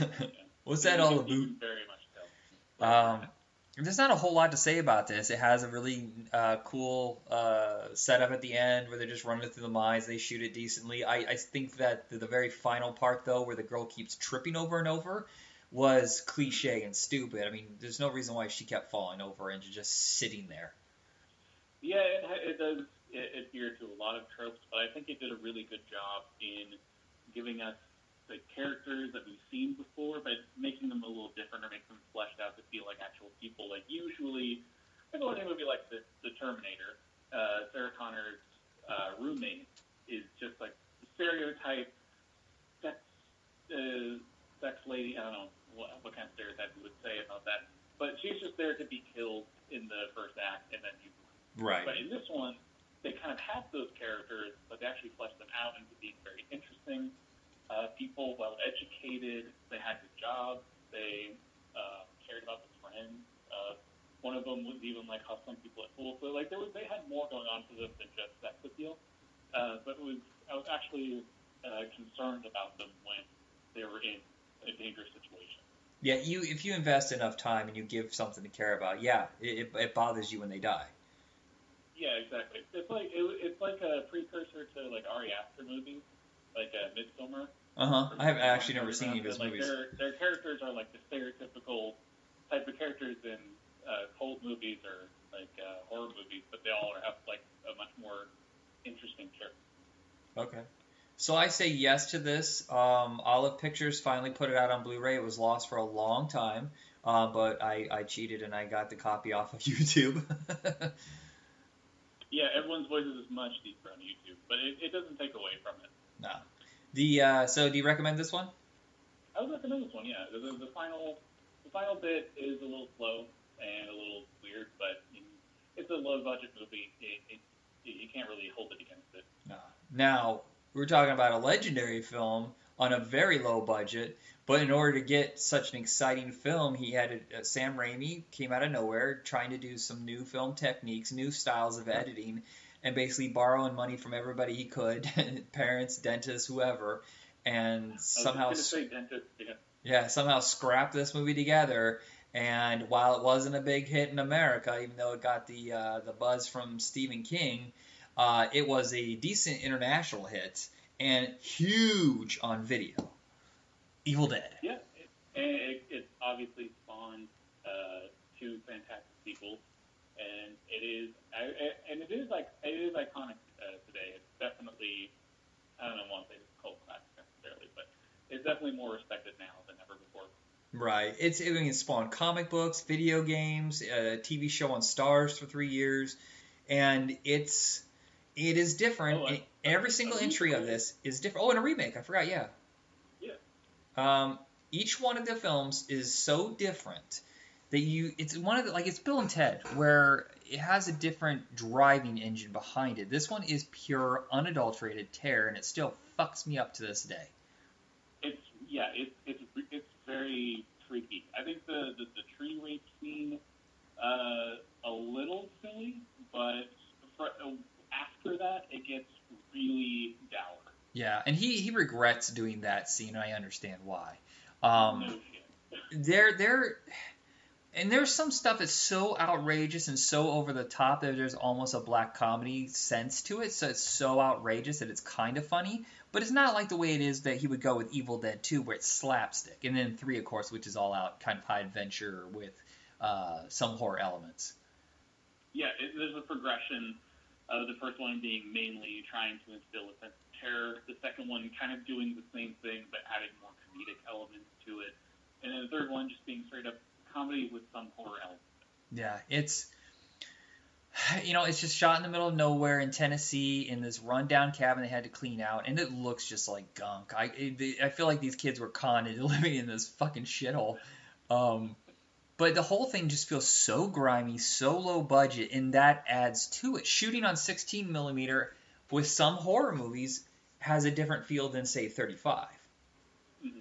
What's that all You about? can very much tell. There's not a whole lot to say about this. It has a really cool setup at the end where they're just running through the mines. They shoot it decently. I think that the very final part, though, where the girl keeps tripping over and over, was cliche and stupid. I mean, there's no reason why she kept falling over and just sitting there. Yeah, it does adhere to a lot of tropes, but I think it did a really good job in giving us the characters that we've seen before, but making them a little different or make them fleshed out to feel like actual people. Like usually, like a movie like the Terminator, Sarah Connor's roommate is just like the stereotype sex lady. I don't know what kind of stereotype we would say about that, but she's just there to be killed in the first act, and then you. Right. But in this one, they kind of have those characters, but they actually flesh them out into being very interesting. People, well-educated, they had good jobs, they cared about their friends. One of them was even like hustling people at school. So like they had more going on for them than just sex appeal. But I was actually concerned about them when they were in a dangerous situation. Yeah, if you invest enough time and you give something to care about, yeah, it bothers you when they die. Yeah, exactly. It's like a precursor to like Ari Aster movies, like Midsommar. I have actually never seen any of his movies. Their characters are like the stereotypical type of characters in cult movies or like horror movies, but they all have like a much more interesting character. Okay. So I say yes to this. Olive Pictures finally put it out on Blu-ray. It was lost for a long time, but I cheated and I got the copy off of YouTube. Yeah, everyone's voice is much deeper on YouTube, but it doesn't take away from it. No. So do you recommend this one? I would recommend this one. Yeah, the final bit is a little slow and a little weird, but it's a low budget movie. You can't really hold it against it. No. Now we're talking about a legendary film on a very low budget, but in order to get such an exciting film, he had Sam Raimi came out of nowhere trying to do some new film techniques, new styles of editing, and basically borrowing money from everybody he could, parents, dentists, whoever, and somehow somehow scrapped this movie together. And while it wasn't a big hit in America, even though it got the buzz from Stephen King, it was a decent international hit and huge on video. Evil Dead. Yeah, it obviously spawned two fantastic sequels, and it is iconic today. It's definitely, I don't want to say it's a cult classic necessarily, but it's definitely more respected now than ever before. Right. It spawned comic books, video games, a TV show on Stars for 3 years, and it is different. Every single entry of this is different. Oh, and a remake. I forgot. Yeah. Yeah. Each one of the films is so different that it's Bill and Ted, where it has a different driving engine behind it. This one is pure, unadulterated terror, and it still fucks me up to this day. It's very freaky. I think the tree rape scene Yeah, and he regrets doing that scene, and I understand why. No shit. And there's some stuff that's so outrageous and so over the top that there's almost a black comedy sense to it. So it's so outrageous that it's kind of funny. But it's not like the way it is that he would go with Evil Dead 2, where it's slapstick. And then 3, of course, which is all out kind of high adventure with some horror elements. Yeah, there's a progression of the first one being mainly trying to instill a sense of terror. The second one kind of doing the same thing, but adding more comedic elements to it. And then the third one just being straight up comedy with some horror elements. Yeah, it's just shot in the middle of nowhere in Tennessee in this rundown cabin they had to clean out, and it looks just like gunk. I feel like these kids were conned into living in this fucking shithole. But the whole thing just feels so grimy, so low budget, and that adds to it. Shooting on 16 millimeter with some horror movies has a different feel than, say, 35. Mm-hmm.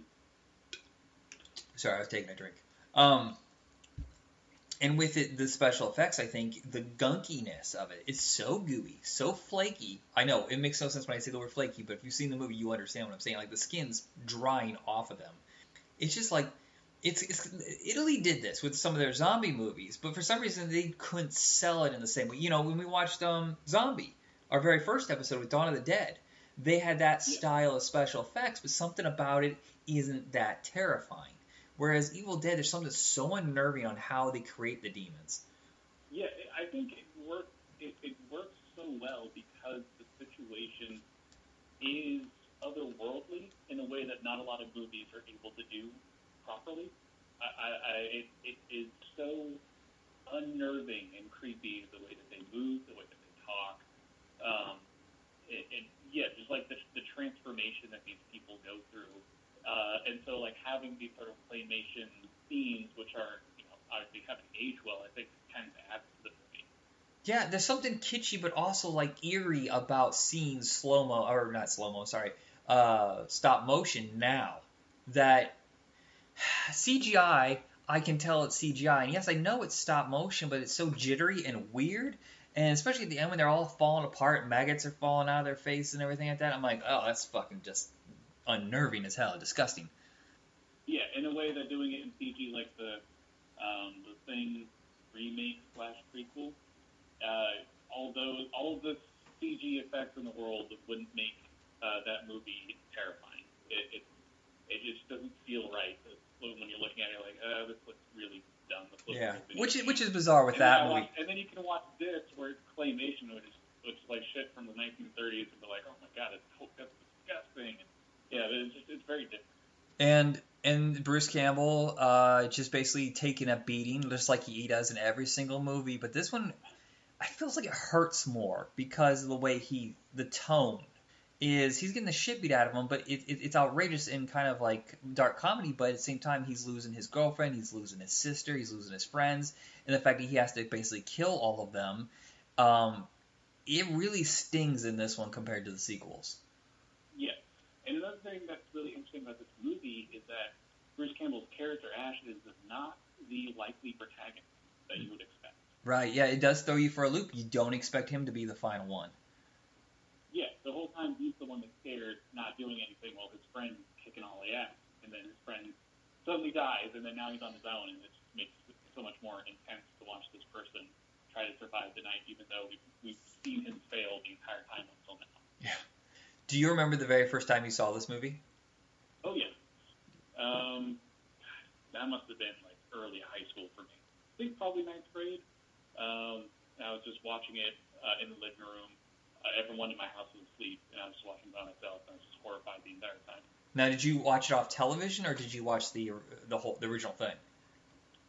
Sorry, I was taking a drink. And with it, the special effects, I think, the gunkiness of it, it's so gooey, so flaky. I know, it makes no sense when I say the word flaky, but if you've seen the movie, you understand what I'm saying. Like, the skin's drying off of them. It's just like, Italy did this with some of their zombie movies, but for some reason, they couldn't sell it in the same way. You know, when we watched Zombie, our very first episode with Dawn of the Dead, they had that style of special effects, but something about it isn't that terrifying. Whereas Evil Dead, there's something so unnerving on how they create the demons. Yeah, I think it works so well because the situation is otherworldly in a way that not a lot of movies are able to do properly. It is so unnerving and creepy the way that they move, the way that they talk. Just like the transformation that these people go through. And so, like, having these sort of claymation scenes, which are, obviously haven't aged well, I think kind of adds to the movie. Yeah, there's something kitschy but also, like, eerie about seeing stop motion now. That CGI, I can tell it's CGI. And yes, I know it's stop motion, but it's so jittery and weird. And especially at the end when they're all falling apart, maggots are falling out of their face and everything like that. I'm like, oh, that's fucking just unnerving as hell, disgusting. Yeah, in a way that doing it in CG, like the Thing remake / prequel, although all of the CG effects in the world wouldn't make that movie terrifying. It just doesn't feel right when you're looking at it. Like, this looks really dumb. Yeah, which is bizarre with that movie. And then you can watch this where it's claymation, which looks like shit from the 1930s, and be like, oh my god, that's disgusting. Yeah, it's very different. And Bruce Campbell just basically taking a beating, just like he does in every single movie. But this one, I feels like it hurts more because of the way the tone is. He's getting the shit beat out of him, but it's outrageous in kind of like dark comedy. But at the same time, he's losing his girlfriend, he's losing his sister, he's losing his friends, and the fact that he has to basically kill all of them, it really stings in this one compared to the sequels. Yeah. And another thing that's really interesting about this movie is that Bruce Campbell's character, Ash, is not the likely protagonist that you would expect. Right, yeah, it does throw you for a loop. You don't expect him to be the final one. Yeah, the whole time he's the one that's scared, not doing anything, while his friend's kicking all the ass. And then his friend suddenly dies, and then now he's on his own, and it just makes it so much more intense to watch this person try to survive the night, even though we've seen him fail the entire time until now. Yeah. Do you remember the very first time you saw this movie? Oh, yeah. That must have been, like, early high school for me. I think probably 9th grade. I was just watching it in the living room. Everyone in my house was asleep, and I was just watching by myself, and I was just horrified the entire time. Now, did you watch it off television, or did you watch the original thing?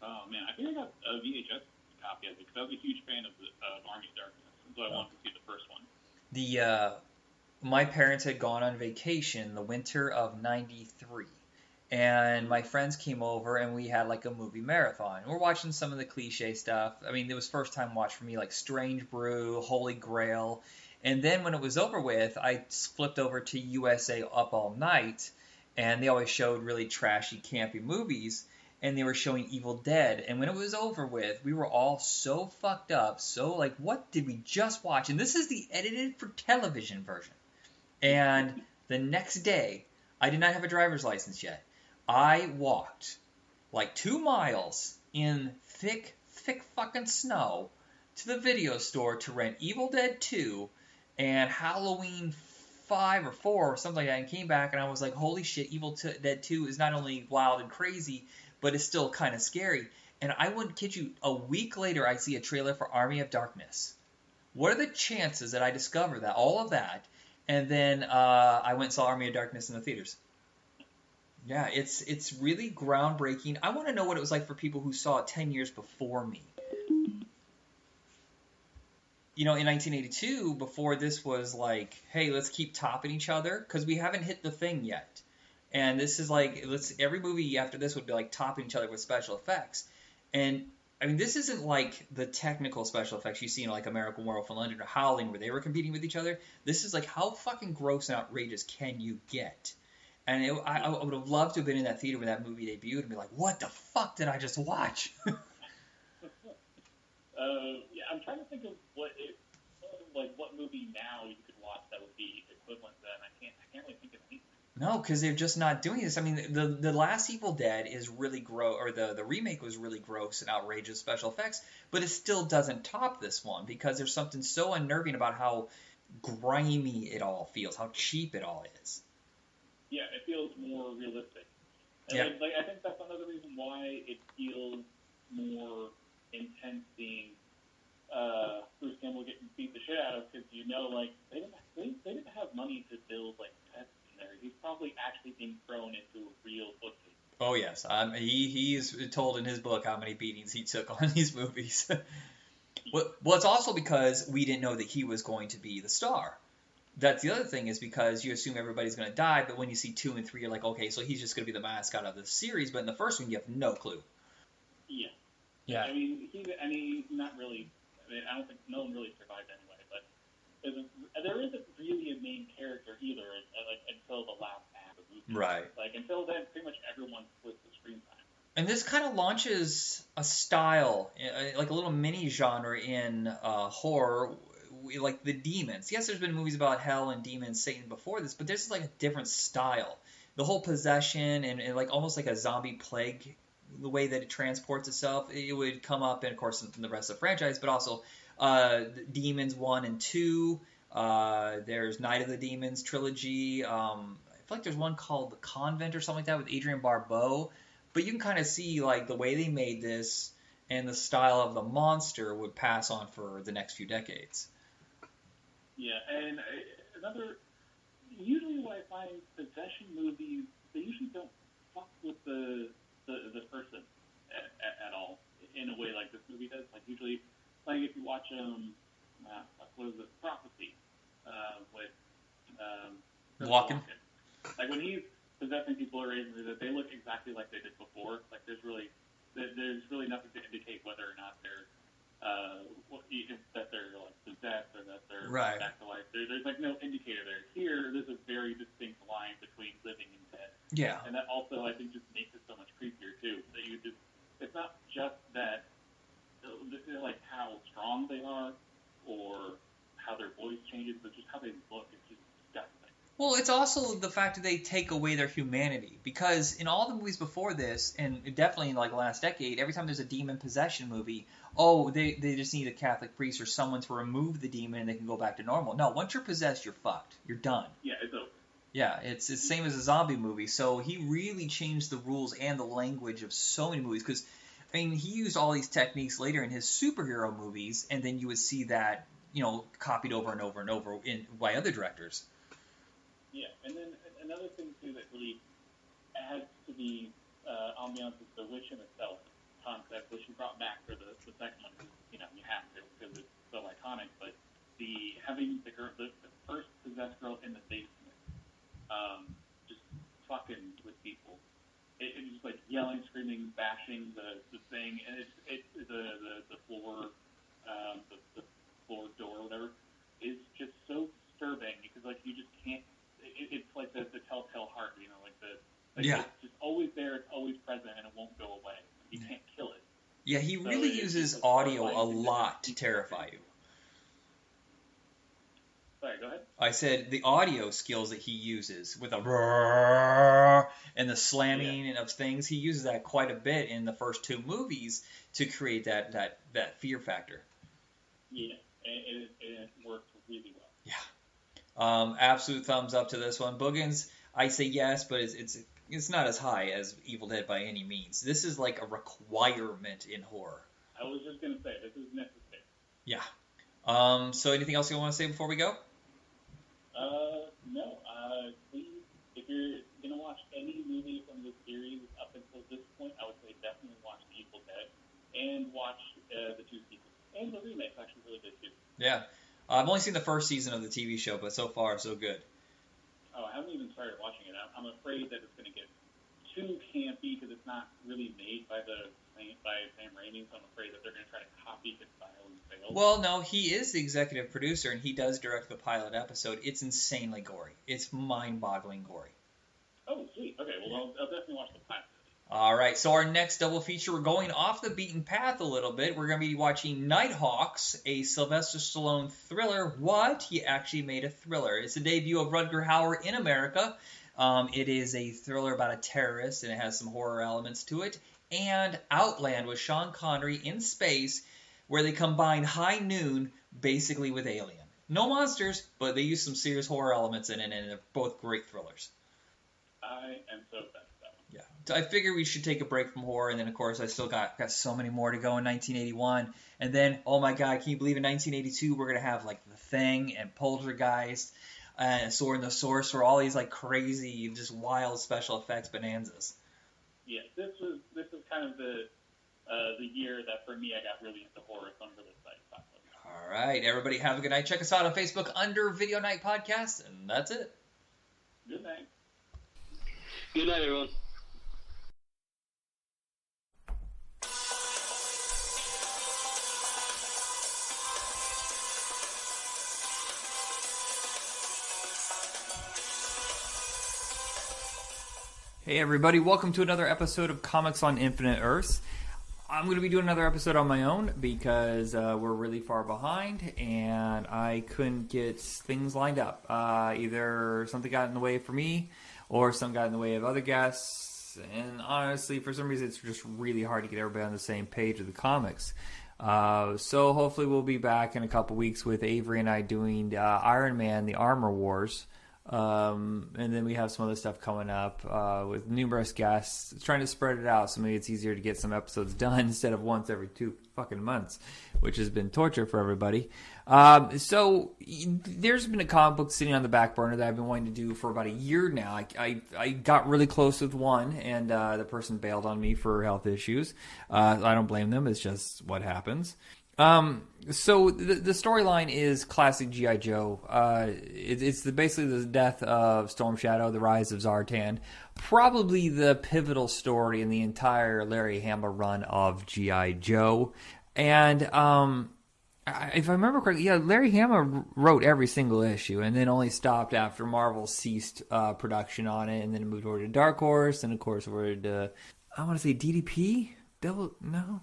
Oh, man. I think I got a VHS copy of it, because I was a huge fan of Army of Darkness, and so I wanted to see the first one. My parents had gone on vacation the winter of '93, and my friends came over and we had like a movie marathon. We're watching some of the cliche stuff. I mean, it was first time watch for me, like Strange Brew, Holy Grail, and then when it was over with, I flipped over to USA Up All Night, and they always showed really trashy, campy movies, and they were showing Evil Dead. And when it was over with, we were all so fucked up, so like, what did we just watch? And this is the edited for television version. And The next day, I did not have a driver's license yet. I walked like 2 miles in thick fucking snow to the video store to rent Evil Dead 2 and Halloween 5 or 4 or something like that, and came back and I was like, holy shit, Dead 2 is not only wild and crazy, but it's still kind of scary. And I wouldn't kid you, a week later I see a trailer for Army of Darkness. What are the chances that I discover that, all of that, and then I went and saw Army of Darkness in the theaters? Yeah, it's really groundbreaking. I want to know what it was like for people who saw it 10 years before me. You know, in 1982, before this was like, hey, let's keep topping each other, because we haven't hit the thing yet. And this is like, every movie after this would be like topping each other with special effects. And, I mean, this isn't like the technical special effects you see in like American Werewolf in London or Howling, where they were competing with each other. This is like, how fucking gross and outrageous can you get? And I would have loved to have been in that theater when that movie debuted and be like, what the fuck did I just watch? Yeah, I'm trying to think of what movie now you could watch that would be equivalent to that, and I can't really think of anything. No, because they're just not doing this. I mean, the last Evil Dead is really gross, or the remake was really gross and outrageous special effects, but it still doesn't top this one because there's something so unnerving about how grimy it all feels, how cheap it all is. Yeah, it feels more realistic. And Yeah. I think that's another reason why it feels more intense seeing Bruce Campbell getting beat the shit out of, because they didn't have money to build like pets in there. He's probably actually being thrown into a real butchery. Oh yes, he's told in his book how many beatings he took on these movies. Well, it's also because we didn't know that he was going to be the star. That's the other thing, is because you assume everybody's going to die, but when you see 2 and 3, you're like, okay, so he's just going to be the mascot of the series. But in the first one, you have no clue. Yeah. Yeah. I mean, not really. I mean, I don't think no one really survived anyway. But there isn't really a main character either, until the last half of the movie. Right. Like until then, pretty much everyone splits the screen time. And this kind of launches a style, like a little mini genre in horror, like the demons. Yes, there's been movies about hell and demons, Satan before this, but this is like a different style. The whole possession and like almost like a zombie plague, the way that it transports itself, it would come up, and of course in the rest of the franchise, but also Demons 1 and 2. There's Night of the Demons trilogy. I feel like there's one called The Convent or something like that with Adrienne Barbeau. But you can kind of see like the way they made this and the style of the monster would pass on for the next few decades. Yeah, and usually what I find possession movies, they usually don't fuck with the person at all in a way like this movie does. Like usually, like if you watch what is it, Prophecy, with Walken. Like when he's possessing people or anything, that they look exactly like they did before. Like there's really nothing to indicate whether or not they're that they're like possessed or that they're right. back to life. There's like no indicator there. Here, there's a very distinct line between living and dead. Yeah. And that also, I think, just makes it so much creepier too. That it's not just that like how strong they are or how their voice changes, but just how they look. It's just disgusting. Well, it's also the fact that they take away their humanity, because in all the movies before this, and definitely in like the last decade, every time there's a demon possession movie, they just need a Catholic priest or someone to remove the demon and they can go back to normal. No, once you're possessed, you're fucked. You're done. Yeah, it's over. Yeah, it's the same as a zombie movie. So he really changed the rules and the language of so many movies, because I mean, he used all these techniques later in his superhero movies, and then you would see that, you know, copied over and over and over by other directors. Yeah, and then another thing too that really adds to the ambiance is the witch in itself concept, which you brought back for the second one. You know, you have to because it's so iconic. But having the first possessed girl in the basement, just fucking with people. It's just like yelling, screaming, bashing the thing, and it's the floor, the floor door, or whatever, is just so disturbing because like you just can't. It's like the telltale heart, you know, yeah. It's just always there, it's always present, and it won't go away. You can't kill it. Yeah, he really uses audio a lot to terrify you. Sorry, go ahead. I said the audio skills that he uses with a roar and the slamming of things, he uses that quite a bit in the first two movies to create that fear factor. Yeah, it worked really well. Yeah. Absolute thumbs up to this one. Boogens, I say yes, but it's not as high as Evil Dead by any means. This is like a requirement in horror. I was just going to say, this is necessary. Yeah. So anything else you want to say before we go? No. Please, if you're going to watch any movie from this series up until this point, I would say definitely watch The Evil Dead and watch the two sequels. And the remake's actually really good too. Yeah. I've only seen the first season of the TV show, but so far, so good. Oh, I haven't even started watching it. I'm afraid that it's going to get too campy because it's not really made by Sam Raimi, so I'm afraid that they're going to try to copy his style and fail. Well, no, he is the executive producer, and he does direct the pilot episode. It's insanely gory. It's mind-boggling gory. Oh, sweet. Okay, well, I'll definitely watch the pilot. All right, so our next double feature, we're going off the beaten path a little bit. We're going to be watching Nighthawks, a Sylvester Stallone thriller. What? He actually made a thriller. It's the debut of Rutger Hauer in America. It is a thriller about a terrorist, and it has some horror elements to it. And Outland with Sean Connery in space, where they combine High Noon basically with Alien. No monsters, but they use some serious horror elements in it, and they're both great thrillers. I am so excited for that one. Yeah. So I figured we should take a break from horror, and then, of course, I still got so many more to go in 1981. And then, oh my God, can you believe in 1982 we're going to have, like, The Thing and Poltergeist and Sword and the Sorcerer, all these, like, crazy, just wild special effects bonanzas. Yeah, this was kind of the year that for me I got really into horror, so I'm really excited about it. All right, everybody have a good night. Check us out on Facebook under Video Night Podcast, and that's it. Good night. Good night, everyone. Hey everybody, welcome to another episode of Comics on Infinite Earths. I'm going to be doing another episode on my own because we're really far behind and I couldn't get things lined up. Either something got in the way for me or something got in the way of other guests. And honestly, for some reason, it's just really hard to get everybody on the same page of the comics. So hopefully we'll be back in a couple weeks with Avery and I doing Iron Man, the Armor Wars. And then we have some other stuff coming up with numerous guests, trying to spread it out so maybe it's easier to get some episodes done instead of once every 2 fucking months, which has been torture for everybody. So there's been a comic book sitting on the back burner that I've been wanting to do for about a year now. I got really close with one, and the person bailed on me for health issues. I don't blame them. It's just what happens. So the storyline is classic G.I. Joe. It's basically the death of Storm Shadow, the rise of Zartan. Probably the pivotal story in the entire Larry Hama run of G.I. Joe. And if I remember correctly, yeah, Larry Hama wrote every single issue and then only stopped after Marvel ceased production on it, and then it moved over to Dark Horse, and of course over to, I want to say DDP? No?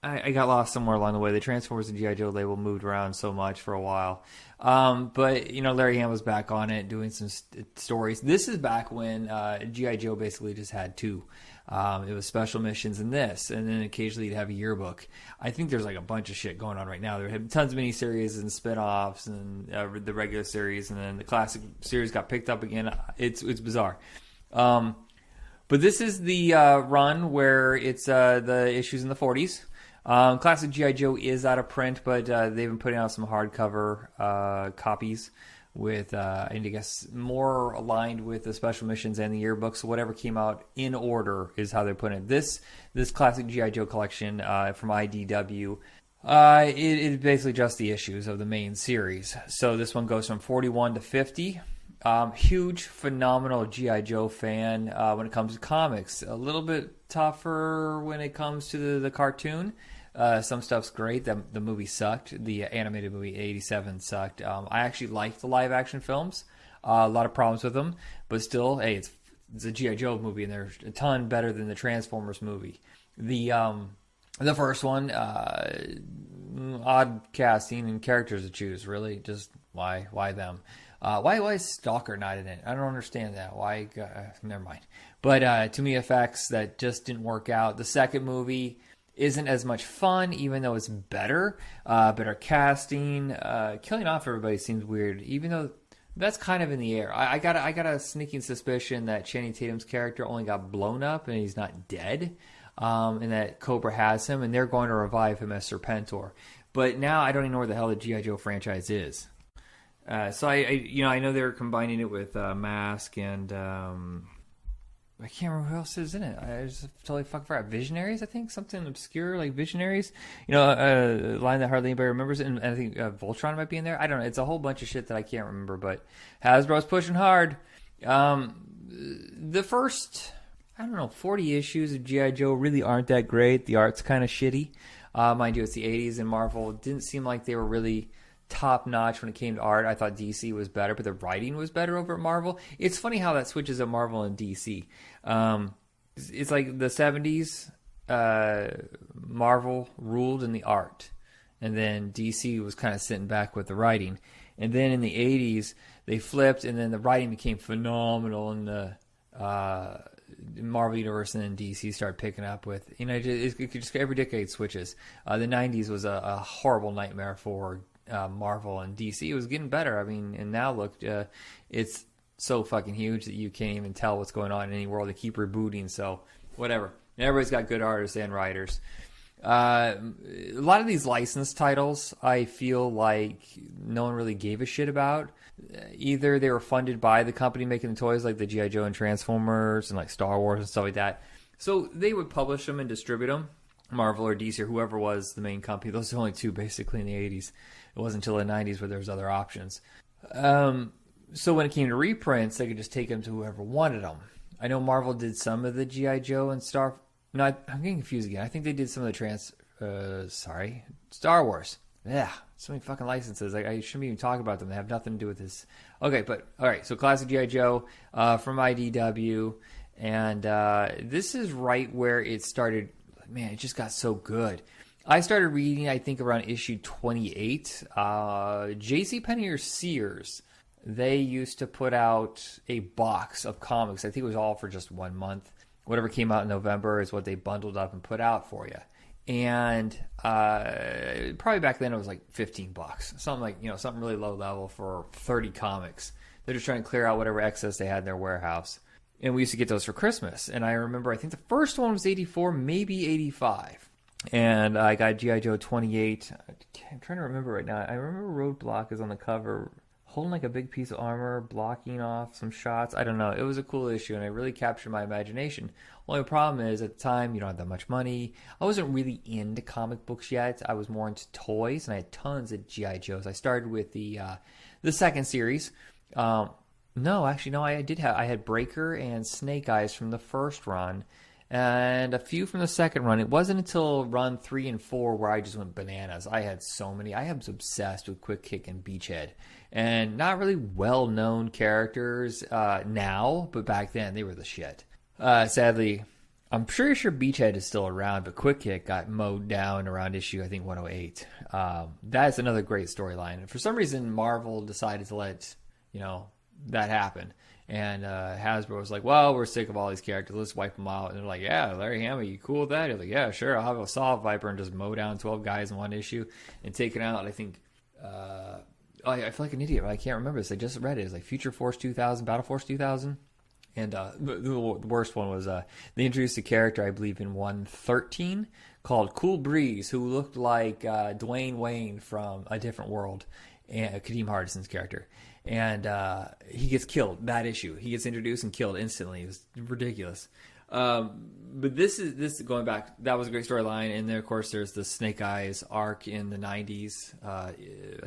I got lost somewhere along the way. The Transformers and G.I. Joe label moved around so much for a while. But, Larry Hama was back on it doing some stories. This is back when G.I. Joe basically just had two. It was special missions and this, and then occasionally you'd have a yearbook. I think there's like a bunch of shit going on right now. There have tons of miniseries and spin-offs and the regular series, and then the classic series got picked up again. It's bizarre. But this is the run where it's the issues in the 40s. Classic G.I. Joe is out of print, but they've been putting out some hardcover copies with, I guess, more aligned with the special missions and the yearbooks. So whatever came out in order is how they're putting it. This classic G.I. Joe collection from IDW, it is basically just the issues of the main series. So this one goes from 41 to 50. Huge, phenomenal G.I. Joe fan when it comes to comics. A little bit tougher when it comes to the cartoon. Some stuff's great. The movie sucked. The animated movie 87 sucked. I actually liked the live action films. A lot of problems with them, but still, hey, it's a G.I. Joe movie, and they're a ton better than the Transformers movie. The first one, odd casting and characters to choose. Really, just Why them? Why is Stalker not in it? I don't understand that. Why? Never mind. But too many effects that just didn't work out. The second movie isn't as much fun, even though it's better. Better casting. Killing off everybody seems weird, even though that's kind of in the air. I got a sneaking suspicion that Channing Tatum's character only got blown up and he's not dead, and that Cobra has him, and they're going to revive him as Serpentor. But now I don't even know where the hell the G.I. Joe franchise is. So I know they're combining it with Mask and I can't remember who else is in it. I just totally fucking forgot. Visionaries, I think, something obscure like Visionaries. A line that hardly anybody remembers. And I think Voltron might be in there. I don't know. It's a whole bunch of shit that I can't remember. But Hasbro's pushing hard. The first, 40 issues of G.I. Joe really aren't that great. The art's kind of shitty. Mind you, it's the 80s, and Marvel didn't seem like they were really top notch when it came to art. I thought DC was better, but the writing was better over at Marvel. It's funny how that switches at Marvel and DC. It's like the 70s, Marvel ruled in the art, and then DC was kind of sitting back with the writing. And then in the 80s, they flipped, and then the writing became phenomenal in the Marvel Universe, and then DC started picking up with, it just every decade switches. The 90s was a horrible nightmare for Marvel, and DC was getting better. I mean, and now look, it's so fucking huge that you can't even tell what's going on in any world. They keep rebooting, so whatever. And everybody's got good artists and writers. A lot of these licensed titles, I feel like no one really gave a shit about. Either they were funded by the company making the toys, like the G.I. Joe and Transformers and like Star Wars and stuff like that. So they would publish them and distribute them. Marvel or DC or whoever was the main company. Those are the only two basically in the 80s. It wasn't until the 90s where there was other options. So when it came to reprints, they could just take them to whoever wanted them. I know Marvel did some of the G.I. Joe and Star... No, I'm getting confused again. I think they did some of the Star Wars. Yeah, so many fucking licenses. I shouldn't even talk about them. They have nothing to do with this. Okay, but all right. So classic G.I. Joe from IDW, and this is right where it started. Man, it just got so good. I started reading, I think, around issue 28. JCPenney or Sears, they used to put out a box of comics. I think it was all for just 1 month. Whatever came out in November is what they bundled up and put out for you. And probably back then it was like $15. Something like, something really low level for 30 comics. They're just trying to clear out whatever excess they had in their warehouse. And we used to get those for Christmas. And I remember, I think the first one was 84, maybe 85. And I got G.I. Joe 28. I'm trying to remember right now. I remember Roadblock is on the cover, holding like a big piece of armor, blocking off some shots. I don't know. It was a cool issue, and it really captured my imagination. Only problem is, at the time, you don't have that much money. I wasn't really into comic books yet. I was more into toys, and I had tons of G.I. Joes. I started with the second series. I had Breaker and Snake Eyes from the first run, and a few from the second run. It wasn't until run 3 and 4 where I just went bananas. I had so many. I was obsessed with Quick Kick and Beachhead. And not really well-known characters now, but back then they were the shit. Sadly, I'm pretty sure Beachhead is still around, but Quick Kick got mowed down around issue, I think, 108. That's another great storyline. And for some reason, Marvel decided to let, that happen. And Hasbro was like, well, we're sick of all these characters. Let's wipe them out. And they're like, yeah, Larry Hama, you cool with that? He's like, yeah, sure. I'll have a Assault Viper and just mow down 12 guys in one issue and take it out. I think... I feel like an idiot, but I can't remember this. I just read it. It's like Future Force 2000, Battle Force 2000. And the worst one was they introduced a character, I believe, in 113 called Cool Breeze, who looked like Dwayne Wayne from A Different World, and Kadeem Hardison's character. And he gets killed that issue. He gets introduced and killed instantly. It was ridiculous. But this is going back. That was a great storyline, and then of course there's the Snake Eyes arc in the 90s. I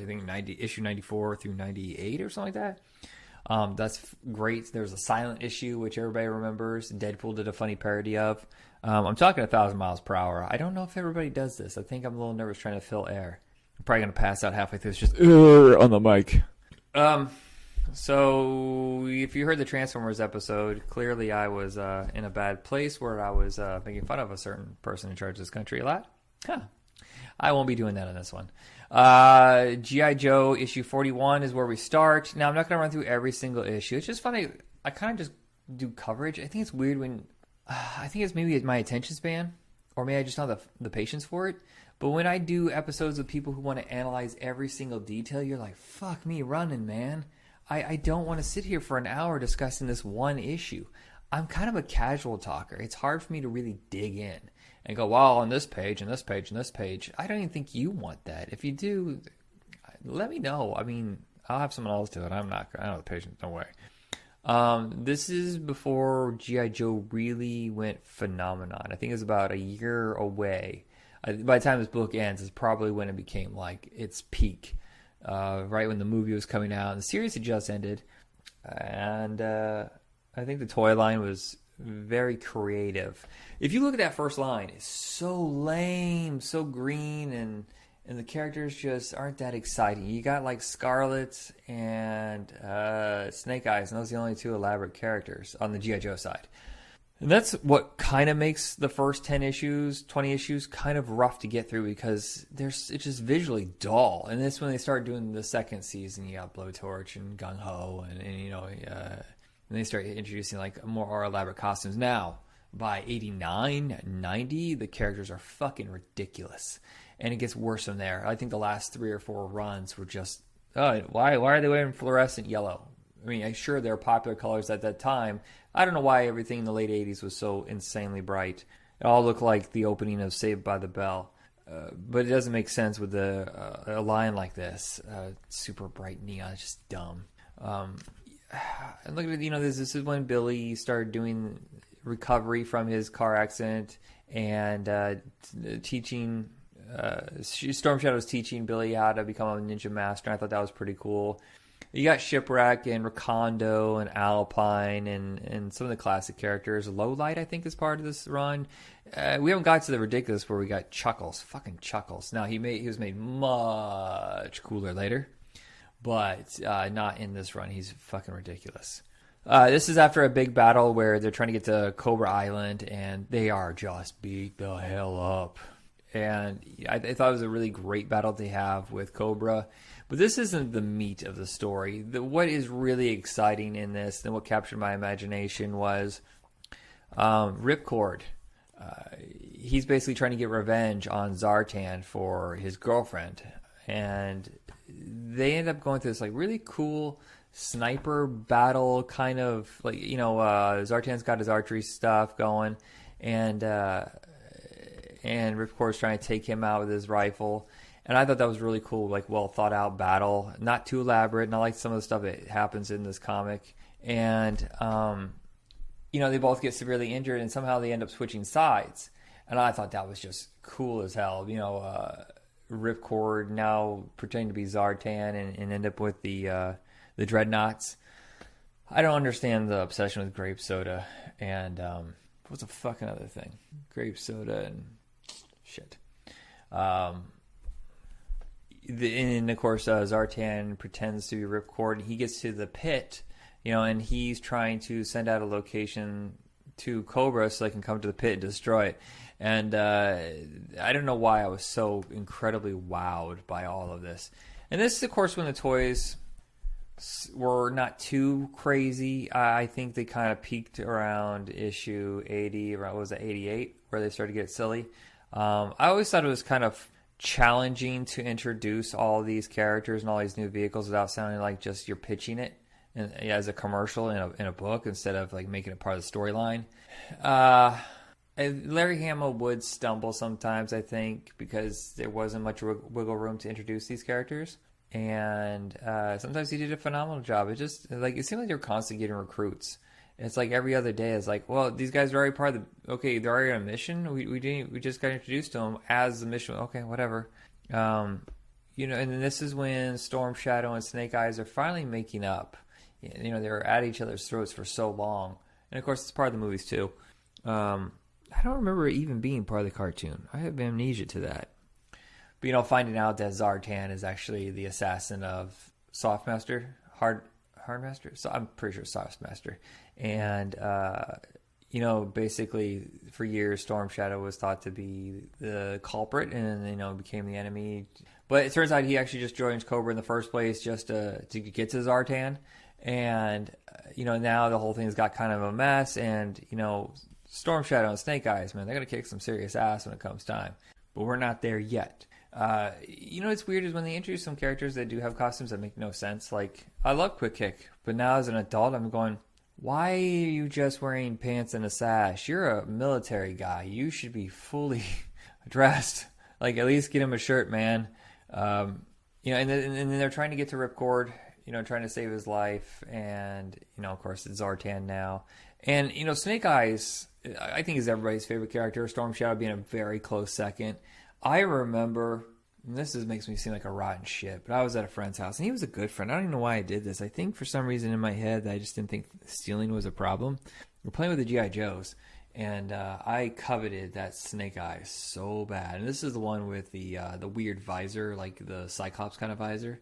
think issue 94 through 98 or something like that. That's great. There's a silent issue which everybody remembers. Deadpool did a funny parody of. I'm talking 1,000 miles per hour. I don't know if everybody does this. I think I'm a little nervous trying to fill air. I'm probably gonna pass out halfway through. It's just on the mic. So, if you heard the Transformers episode, clearly I was in a bad place where I was making fun of a certain person in charge of this country a lot. I won't be doing that on this one. G.I. Joe issue 41 is where we start. Now, I'm not going to run through every single issue. It's just funny. I kind of just do coverage. I think it's weird when... I think it's maybe my attention span, or maybe I just don't have the patience for it. But when I do episodes with people who want to analyze every single detail, you're like, fuck me running, man. I don't want to sit here for an hour discussing this one issue. I'm kind of a casual talker. It's hard for me to really dig in and go, well, on this page, and this page, and this page. I don't even think you want that. If you do, let me know. I mean, I'll have someone else do it. I don't have the patience. No way. This is before G.I. Joe really went phenomenon. I think it's about a year away. By the time this book ends, it's probably when it became like its peak. Right when the movie was coming out. And the series had just ended. And I think the toy line was very creative. If you look at that first line, it's so lame, so green, and the characters just aren't that exciting. You got like Scarlet and Snake Eyes, and those are the only two elaborate characters on the G.I. Joe side. And that's what kind of makes the first 10 issues, 20 issues kind of rough to get through because it's just visually dull. And that's when they start doing the second season. You got Blowtorch and Gung Ho, and and they start introducing like more elaborate costumes. Now, by 89, 90, the characters are fucking ridiculous. And it gets worse from there. I think the last 3 or 4 runs were just, why are they wearing fluorescent yellow? I mean, I'm sure they're popular colors at that time. I don't know why everything in the late 80s was so insanely bright. It all looked like the opening of Saved by the Bell. But it doesn't make sense with a line like this. Super bright neon. It's just dumb. And look at it, this is when Billy started doing recovery from his car accident and teaching... Storm Shadow's teaching Billy how to become a ninja master. I thought that was pretty cool. You got Shipwreck and Recondo and Alpine and some of the classic characters. Lowlight, I think, is part of this run. We haven't got to the ridiculous where we got Chuckles. Fucking Chuckles. Now, he was made much cooler later, but not in this run. He's fucking ridiculous. This is after a big battle where they're trying to get to Cobra Island, and they are just beat the hell up. And I thought it was a really great battle to have with Cobra. But this isn't the meat of the story. What is really exciting in this, and what captured my imagination, was Ripcord. He's basically trying to get revenge on Zartan for his girlfriend. And they end up going through this like really cool sniper battle kind of, like, Zartan's got his archery stuff going. And Ripcord's trying to take him out with his rifle. And I thought that was really cool, like well thought out battle. Not too elaborate, not like some of the stuff that happens in this comic. And, they both get severely injured and somehow they end up switching sides. And I thought that was just cool as hell. Ripcord now pretending to be Zartan and end up with the Dreadnoughts. I don't understand the obsession with grape soda. And what's a fucking other thing? Grape soda and shit. And of course, Zartan pretends to be Ripcord. He gets to the pit, and he's trying to send out a location to Cobra so they can come to the pit and destroy it. And I don't know why I was so incredibly wowed by all of this. And this is, of course, when the toys were not too crazy. I think they kind of peaked around issue 80, around, what was it, 88, where they started to get silly. I always thought it was kind of challenging to introduce all these characters and all these new vehicles without sounding like just you're pitching it as a commercial in a book instead of like making it part of the storyline. Larry Hamill would stumble sometimes, I think, because there wasn't much wiggle room to introduce these characters. And sometimes he did a phenomenal job. It just it seemed like they were constantly getting recruits. It's like every other day it's like, well, these guys are already part of the, okay, they're already on a mission. We just got introduced to them as the mission. Okay, whatever. And then this is when Storm Shadow and Snake Eyes are finally making up. They were at each other's throats for so long. And of course it's part of the movies too. I don't remember it even being part of the cartoon. I have amnesia to that. But finding out that Zartan is actually the assassin of Softmaster, Hardmaster. So I'm pretty sure Softmaster. And basically for years, Storm Shadow was thought to be the culprit, and became the enemy. But it turns out he actually just joins Cobra in the first place just to get to Zartan, and now the whole thing's got kind of a mess, and Storm Shadow and Snake Eyes, man, they're gonna kick some serious ass when it comes time. But we're not there yet. What's weird is when they introduce some characters that do have costumes that make no sense. Like, I love Quick Kick, but now as an adult, I'm going, why are you just wearing pants and a sash? You're a military guy. You should be fully dressed. Like, at least get him a shirt, man. And then they're trying to get to Ripcord, trying to save his life. And, of course, it's Zartan now. And, Snake Eyes, I think, is everybody's favorite character. Storm Shadow being a very close second. I remember, and this makes me seem like a rotten shit, but I was at a friend's house, and he was a good friend. I don't even know why I did this. I think for some reason in my head, I just didn't think stealing was a problem. We're playing with the G.I. Joes, and I coveted that Snake Eyes so bad. And this is the one with the weird visor, like the Cyclops kind of visor.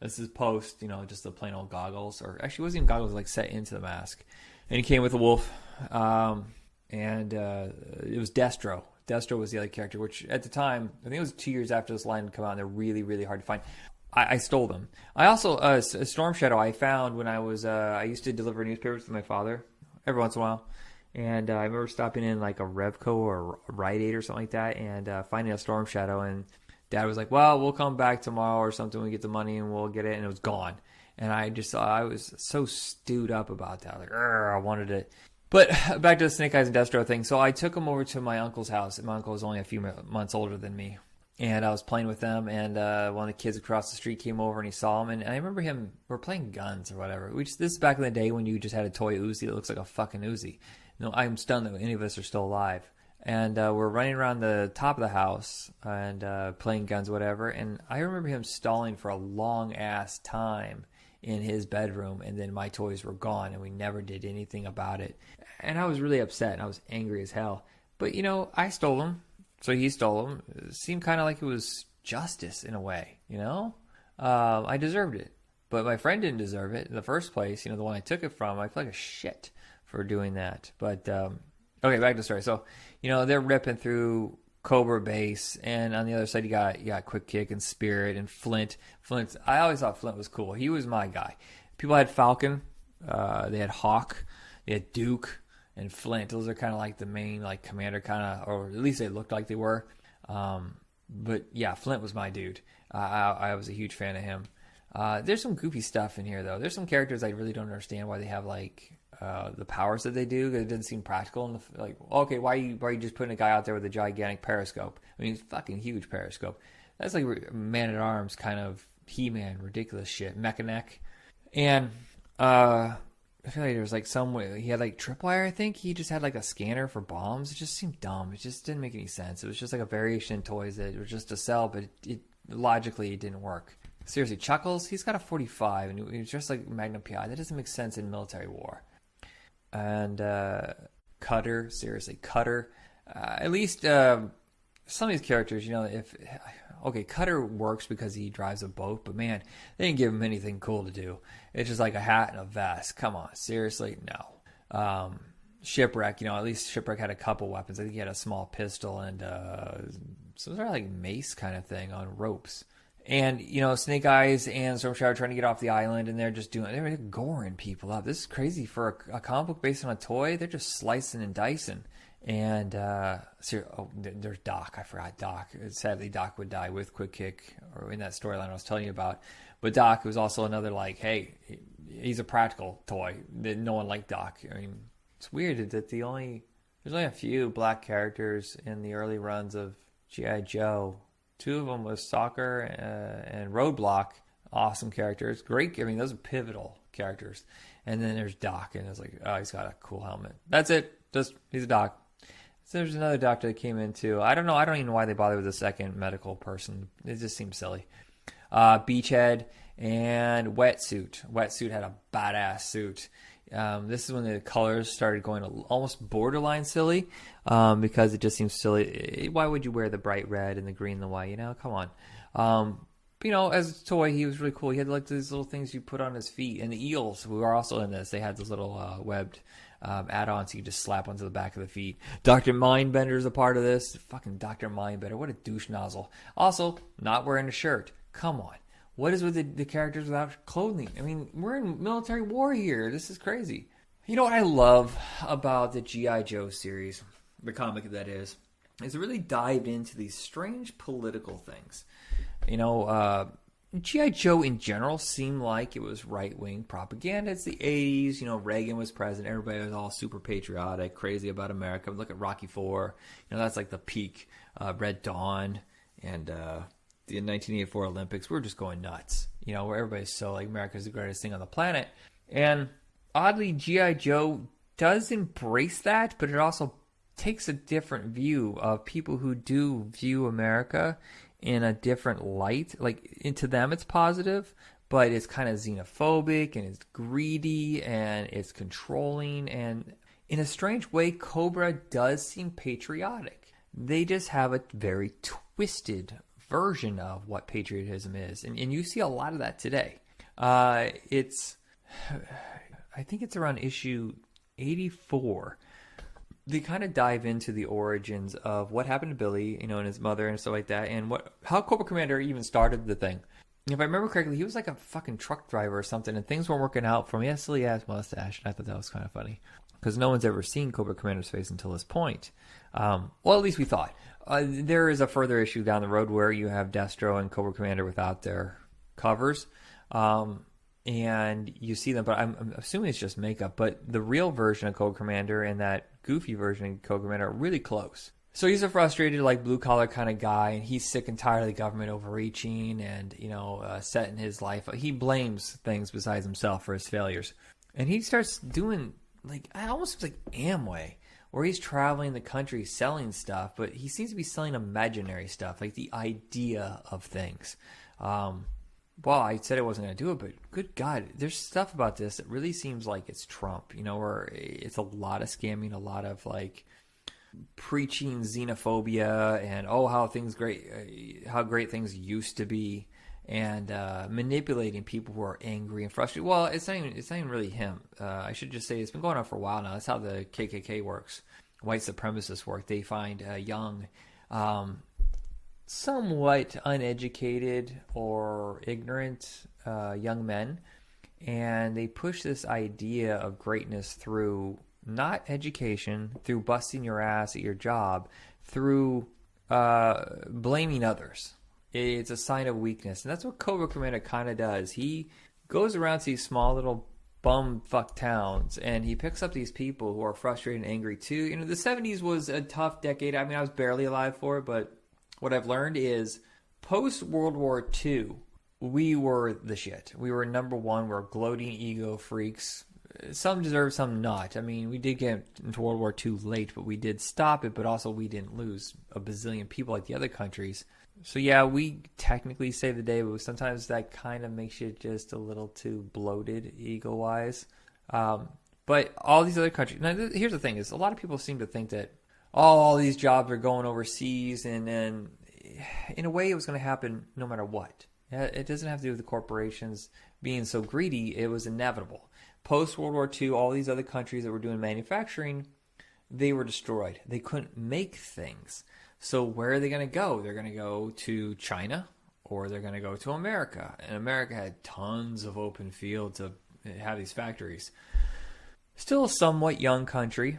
This is post, just the plain old goggles. Or actually, it wasn't even goggles, like set into the mask. And he came with a wolf, and it was Destro. Destro was the other character, which at the time, I think it was 2 years after this line had come out, and they're really, really hard to find. I stole them. I also, Storm Shadow, I found when I was, I used to deliver newspapers with my father every once in a while. And I remember stopping in like a Revco or a Rite Aid or something like that, and finding a Storm Shadow. And Dad was like, well, we'll come back tomorrow or something. We get the money and we'll get it. And it was gone. And I was so stewed up about that. Like, I wanted it. But back to the Snake Eyes and Destro thing. So I took him over to my uncle's house. My uncle was only a few months older than me. And I was playing with them, and one of the kids across the street came over and he saw him. And I remember we're playing guns or whatever. This is back in the day when you just had a toy Uzi that looks like a fucking Uzi. I'm stunned that any of us are still alive. And we're running around the top of the house and playing guns, whatever. And I remember him stalling for a long-ass time in his bedroom, and then my toys were gone, and we never did anything about it. And I was really upset, and I was angry as hell. But, I stole them, so he stole them. It seemed kind of like it was justice in a way, I deserved it. But my friend didn't deserve it in the first place. The one I took it from, I feel like a shit for doing that. But, okay, back to the story. So, they're ripping through Cobra base, and on the other side you got Quick Kick and Spirit and Flint. I always thought Flint was cool. He was my guy. People had Falcon, they had Hawk, they had Duke, and Flint. Those are kind of like the main like commander kind of, or at least they looked like they were. But yeah, Flint was my dude. I was a huge fan of him. There's some goofy stuff in here though. There's some characters I really don't understand why they have like the powers that they do. It doesn't seem practical. Okay, why are you just putting a guy out there with a gigantic periscope? I mean, it's fucking huge periscope. That's like Man-at-Arms kind of He-Man, ridiculous shit. Mechanic. And I feel like there was like some way he had like tripwire. I think he just had like a scanner for bombs. It just seemed dumb. It just didn't make any sense. It was just like a variation in toys that were just to sell, but it logically it didn't work. Seriously, Chuckles, he's got a 45 and he's just like Magnum PI. That doesn't make sense in military war. And Cutter, seriously, Cutter. At least some of these characters, Cutter works because he drives a boat, but man, they didn't give him anything cool to do. It's just like a hat and a vest. Come on, seriously, no. Shipwreck, at least Shipwreck had a couple weapons. I think he had a small pistol and some sort of like mace kind of thing on ropes. And, Snake Eyes and Storm Shadow are trying to get off the island, and they're goring people up. This is crazy for a comic book based on a toy. They're just slicing and dicing. And, there's Doc. I forgot Doc. Sadly, Doc would die with Quick Kick, or in that storyline I was telling you about. But Doc was also another, like, hey, he's a practical toy. No one liked Doc. I mean, it's weird that there's only a few black characters in the early runs of G.I. Joe. Two of them was Soccer and Roadblock. Awesome characters. Great. I mean, those are pivotal characters. And then there's Doc, and it's like, oh, he's got a cool helmet. That's it. He's a Doc. So there's another doctor that came in too. I don't know. I don't even know why they bothered with a second medical person. It just seems silly. Beachhead and Wetsuit. Wetsuit had a badass suit. This is when the colors started going almost borderline silly, because it just seems silly. Why would you wear the bright red and the green and the white? Come on. As a toy, he was really cool. He had like these little things you put on his feet. And the eels, who are also in this, they had those little webbed add-ons you can just slap onto the back of the feet. Dr. Mindbender is a part of this. Fucking Dr. Mindbender, what a douche nozzle. Also, not wearing a shirt. Come on. What is with the characters without clothing? I mean, we're in military war here. This is crazy. You know what I love about the G.I. Joe series, the comic that is it really dived into these strange political things. You know, G.I. Joe in general seemed like it was right-wing propaganda. It's the 80s. You know, Reagan was president. Everybody was all super patriotic, crazy about America. Look at Rocky IV. You know, that's like the peak. Red Dawn and the 1984 Olympics. We're just going nuts. You know, where everybody's so like America's the greatest thing on the planet. And oddly, G.I. Joe does embrace that, but it also takes a different view of people who do view America in a different light. Like, to them it's positive, but it's kind of xenophobic and it's greedy and it's controlling. And in a strange way, Cobra does seem patriotic. They just have a very twisted version of what patriotism is. And you see a lot of that today. I think it's around issue 84. They kind of dive into the origins of what happened to Billy, you know, and his mother and stuff like that, and how Cobra Commander even started the thing. If I remember correctly, he was like a fucking truck driver or something, and things weren't working out for him. He had a silly ass mustache, and I thought that was kind of funny because no one's ever seen Cobra Commander's face until this point. Well, at least we thought. There is a further issue down the road where you have Destro and Cobra Commander without their covers. And you see them, but I'm assuming it's just makeup. But the real version of Cobra Commander and that goofy version of Cobra Commander are really close. So he's a frustrated, like, blue-collar kind of guy, and he's sick and tired of the government overreaching and, you know, setting his life. He blames things besides himself for his failures. And he starts doing, like, almost like Amway, where he's traveling the country selling stuff, but he seems to be selling imaginary stuff, like the idea of things. Well, I said I wasn't going to do it, but good God, there's stuff about this that really seems like it's Trump, you know, where it's a lot of scamming, a lot of, like, preaching xenophobia and, how great things used to be, and manipulating people who are angry and frustrated. Well, it's not even really him. I should just say it's been going on for a while now. That's how the KKK works. White supremacists work. They find young, somewhat uneducated or ignorant young men, and they push this idea of greatness through not education, through busting your ass at your job, through blaming others. It's a sign of weakness, and that's what Cobra Commander kind of does. He goes around to these small little bum-fuck towns, and he picks up these people who are frustrated and angry too. You know, the 70s was a tough decade. I mean, I was barely alive for it, but what I've learned is post-World War II, we were the shit. We were number one. We're gloating ego freaks. Some deserve, some not. I mean, we did get into World War II late, but we did stop it, but also we didn't lose a bazillion people like the other countries. So yeah, we technically saved the day, but sometimes that kind of makes you just a little too bloated ego-wise. But all these other countries... Now, here's the thing, is a lot of people seem to think that all these jobs are going overseas, and then in a way it was going to happen no matter what. It doesn't have to do with the corporations being so greedy. It was inevitable. Post-World War II, all these other countries that were doing manufacturing, they were destroyed. They couldn't make things. So where are they going to go? They're going to go to China, or they're going to go to America. And America had tons of open field to have these factories. Still a somewhat young country.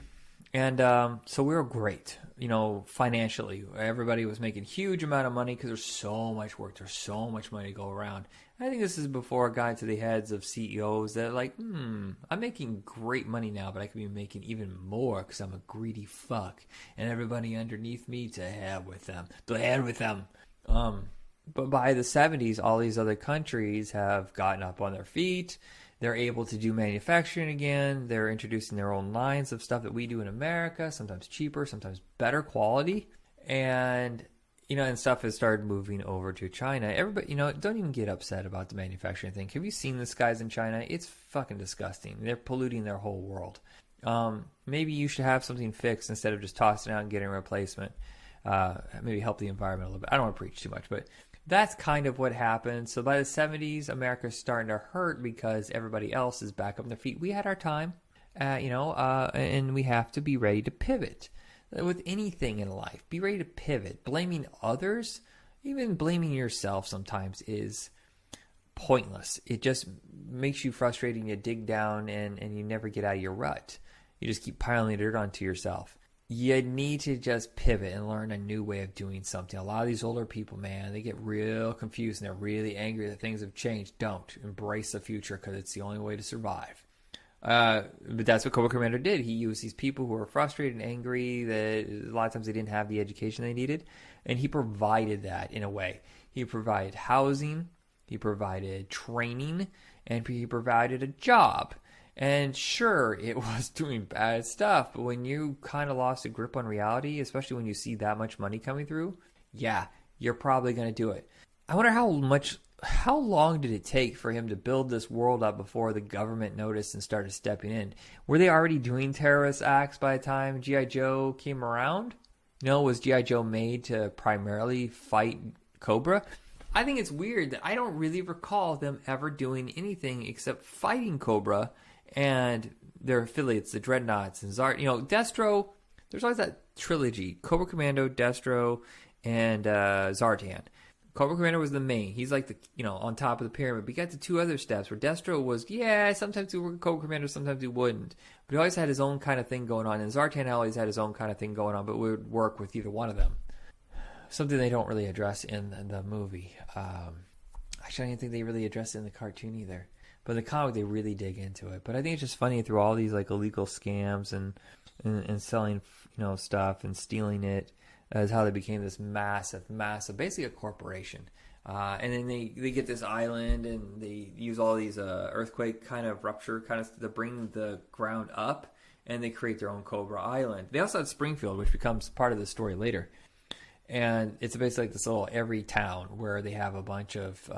And so we were great, you know, financially. Everybody was making huge amount of money because there's so much work. There's so much money to go around. I think this is before it got to the heads of CEOs that are like, I'm making great money now, but I could be making even more because I'm a greedy fuck. And everybody underneath me, to hell with them. To hell with them. But by the 70s, all these other countries have gotten up on their feet. They're able to do manufacturing again. They're introducing their own lines of stuff that we do in America, sometimes cheaper, sometimes better quality. And, you know, and stuff has started moving over to China. Everybody, you know, don't even get upset about the manufacturing thing. Have you seen the skies in China? It's fucking disgusting. They're polluting their whole world. Maybe you should have something fixed instead of just tossing it out and getting a replacement. Maybe help the environment a little bit. I don't want to preach too much, but that's kind of what happened. So by the 70s, America's starting to hurt because everybody else is back up on their feet. We had our time. and we have to be ready to pivot. With anything in life, be ready to pivot. Blaming others, even blaming yourself sometimes, is pointless. It just makes you frustrated and you dig down and you never get out of your rut. You just keep piling dirt onto yourself. You need to just pivot and learn a new way of doing something. A lot of these older people, man, they get real confused and they're really angry that things have changed. Don't. Embrace the future because it's the only way to survive. But that's what Cobra Commander did. He used these people who were frustrated and angry that a lot of times they didn't have the education they needed, and he provided that in a way. He provided housing, he provided training, and he provided a job. And sure, it was doing bad stuff, but when you kind of lost a grip on reality, especially when you see that much money coming through, yeah, you're probably going to do it. I wonder how long did it take for him to build this world up before the government noticed and started stepping in? Were they already doing terrorist acts by the time G.I. Joe came around? Was G.I. Joe made to primarily fight Cobra? I think it's weird that I don't really recall them ever doing anything except fighting Cobra and their affiliates, the Dreadnoughts and Zard. Destro, there's always that trilogy, Cobra Commando, Destro, and Zartan. Cobra Commander was the main. He's like on top of the pyramid. But you got the two other steps where Destro was, sometimes he would work with Cobra Commander, sometimes he wouldn't. But he always had his own kind of thing going on. And Zartan always had his own kind of thing going on, but would work with either one of them. Something they don't really address in the movie. Actually, I didn't think they really addressed it in the cartoon either. But in the comic, they really dig into it. But I think it's just funny through all these like illegal scams and selling stuff and stealing it. Is how they became this massive, basically a corporation. And then they get this island and they use all these earthquake kind of rupture kind of to bring the ground up, and they create their own Cobra Island. They also had Springfield, which becomes part of the story later. And it's basically like this little every town where they have a bunch of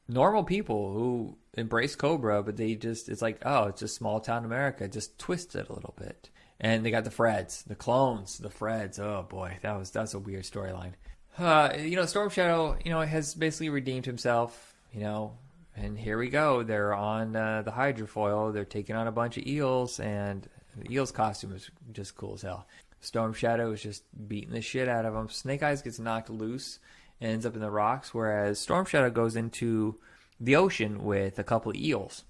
normal people who embrace Cobra, but it's like, it's just small town America, just twist it a little bit. And they got the Freds, the clones, the Freds. Oh boy, that's a weird storyline. Storm Shadow, has basically redeemed himself, and here we go. They're on the hydrofoil. They're taking on a bunch of eels, and the eel's costume is just cool as hell. Storm Shadow is just beating the shit out of him. Snake Eyes gets knocked loose and ends up in the rocks, whereas Storm Shadow goes into the ocean with a couple of eels.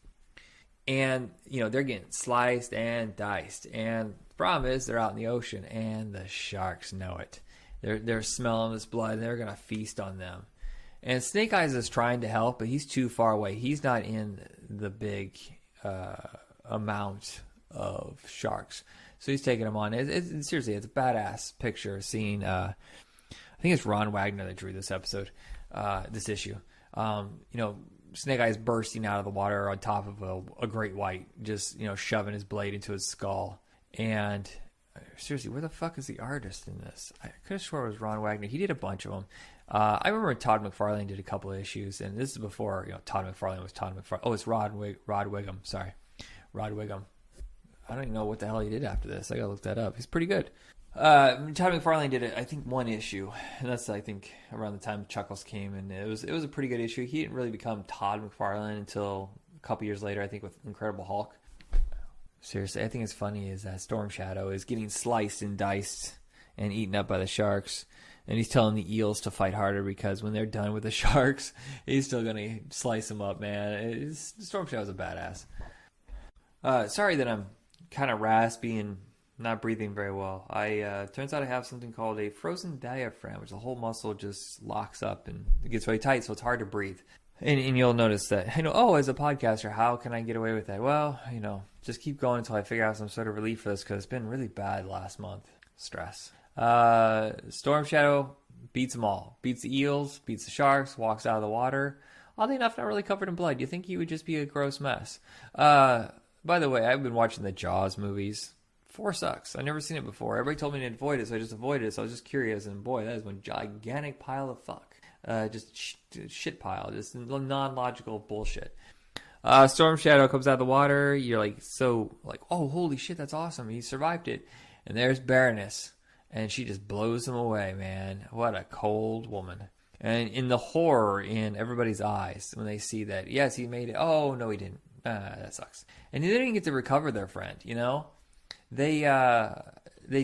And, they're getting sliced and diced. And the problem is they're out in the ocean, and the sharks know it. They're smelling this blood, and they're going to feast on them. And Snake Eyes is trying to help, but he's too far away. He's not in the big amount of sharks. So he's taking them on. Seriously, it's a badass picture seeing, I think it's Ron Wagner that drew this episode, this issue. Snake Eyes bursting out of the water on top of a great white, just, shoving his blade into his skull. And seriously, where the fuck is the artist in this? I could have sworn it was Ron Wagner. He did a bunch of them. I remember Todd McFarlane did a couple of issues, and this is before, Todd McFarlane was Todd McFarlane. Oh, it's Rod Wiggum. Sorry. Rod Wiggum. I don't even know what the hell he did after this. I gotta look that up. He's pretty good. Todd McFarlane did, I think, one issue, and that's, I think, around the time Chuckles came, and it was a pretty good issue. He didn't really become Todd McFarlane until a couple years later, I think, with Incredible Hulk. Seriously, I think it's funny is that Storm Shadow is getting sliced and diced and eaten up by the sharks, and he's telling the eels to fight harder because when they're done with the sharks, he's still gonna slice them up, man. Storm Shadow's a badass. Sorry that I'm kind of raspy and not breathing very well. Turns out I have something called a frozen diaphragm, which the whole muscle just locks up and it gets very tight, so it's hard to breathe. And you'll notice that, as a podcaster, how can I get away with that? Well, just keep going until I figure out some sort of relief for this, because it's been really bad last month. Stress. Storm Shadow beats them all. Beats the eels, beats the sharks, walks out of the water. Oddly enough, not really covered in blood. You think he would just be a gross mess. By the way, I've been watching the Jaws movies. 4 sucks. I've never seen it before. Everybody told me to avoid it, so I just avoided it. So I was just curious, and boy, that is one gigantic pile of fuck. Just shit pile. Just non-logical bullshit. Storm Shadow comes out of the water. You're oh, holy shit, that's awesome. He survived it. And there's Baroness. And she just blows him away, man. What a cold woman. And in the horror in everybody's eyes when they see that, yes, he made it. Oh, no, he didn't. That sucks. And they didn't get to recover their friend, you know? They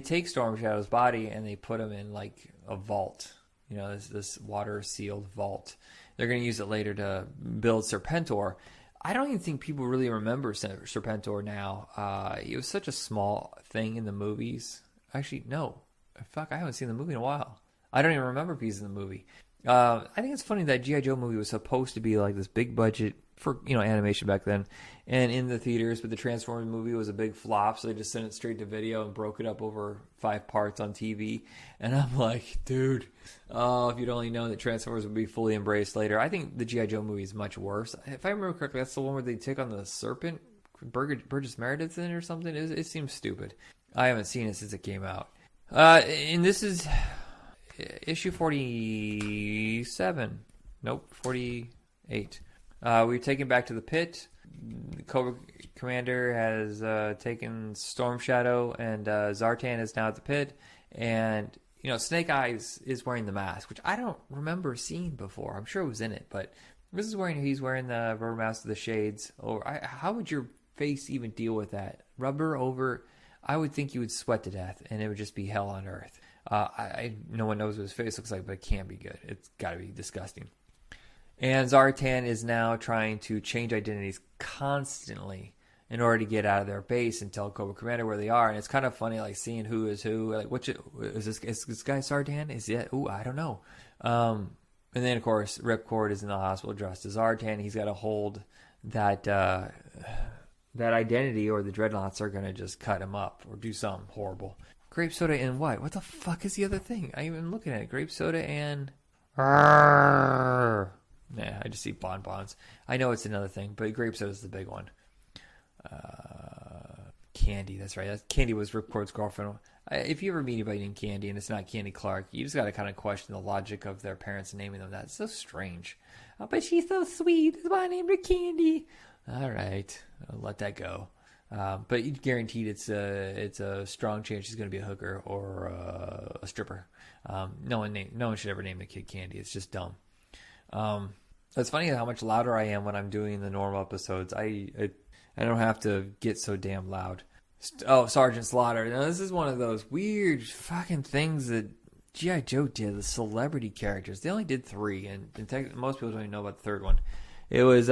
take Storm Shadow's body and they put him in like a vault. You know, this water-sealed vault. They're going to use it later to build Serpentor. I don't even think people really remember Serpentor now. It was such a small thing in the movies. Actually, no. Fuck, I haven't seen the movie in a while. I don't even remember pieces of the movie. I think it's funny that G.I. Joe movie was supposed to be like this big budget for, you know, animation back then, and in the theaters, but the Transformers movie was a big flop, so they just sent it straight to video and broke it up over 5 parts on TV. And I'm like, dude, if you'd only known that Transformers would be fully embraced later. I think the G.I. Joe movie is much worse. If I remember correctly, that's the one where they take on the serpent, Burgess Meredith in or something. It seems stupid. I haven't seen it since it came out. And this is issue 47. Nope, 48. We're taken back to the pit. The Cobra Commander has taken Storm Shadow, and Zartan is now at the pit. And, you know, Snake Eyes is wearing the mask, which I don't remember seeing before. I'm sure it was in it, but he's wearing the rubber mask with the shades. How would your face even deal with that? Rubber over... I would think you would sweat to death, and it would just be hell on earth. No one knows what his face looks like, but it can't be good. It's got to be disgusting. And Zartan is now trying to change identities constantly in order to get out of their base and tell Cobra Commander where they are. And it's kind of funny, like, seeing who is who. Like, is this guy Zartan? Is it? Ooh, I don't know. And then, of course, Ripcord is in the hospital dressed as Zartan. He's got to hold that identity, or the Dreadnoughts are going to just cut him up or do something horrible. Grape soda and what? What the fuck is the other thing? I'm even looking at it. Grape soda and... Nah, I just see bonbons. I know it's another thing, but grape soda is the big one. Candy, that's right. Candy was Ripcord's girlfriend. If you ever meet anybody named Candy and it's not Candy Clark, you just got to kind of question the logic of their parents naming them that. It's so strange. Oh, but she's so sweet. That's why I named her Candy. All right, I'll let that go. But guaranteed it's a strong chance she's going to be a hooker or a stripper. No one should ever name a kid Candy. It's just dumb. It's funny how much louder I am when I'm doing the normal episodes. I don't have to get so damn loud. Sergeant Slaughter. Now, this is one of those weird fucking things that G.I. Joe did, the celebrity characters. They only did 3, and most people don't even know about the third one. It was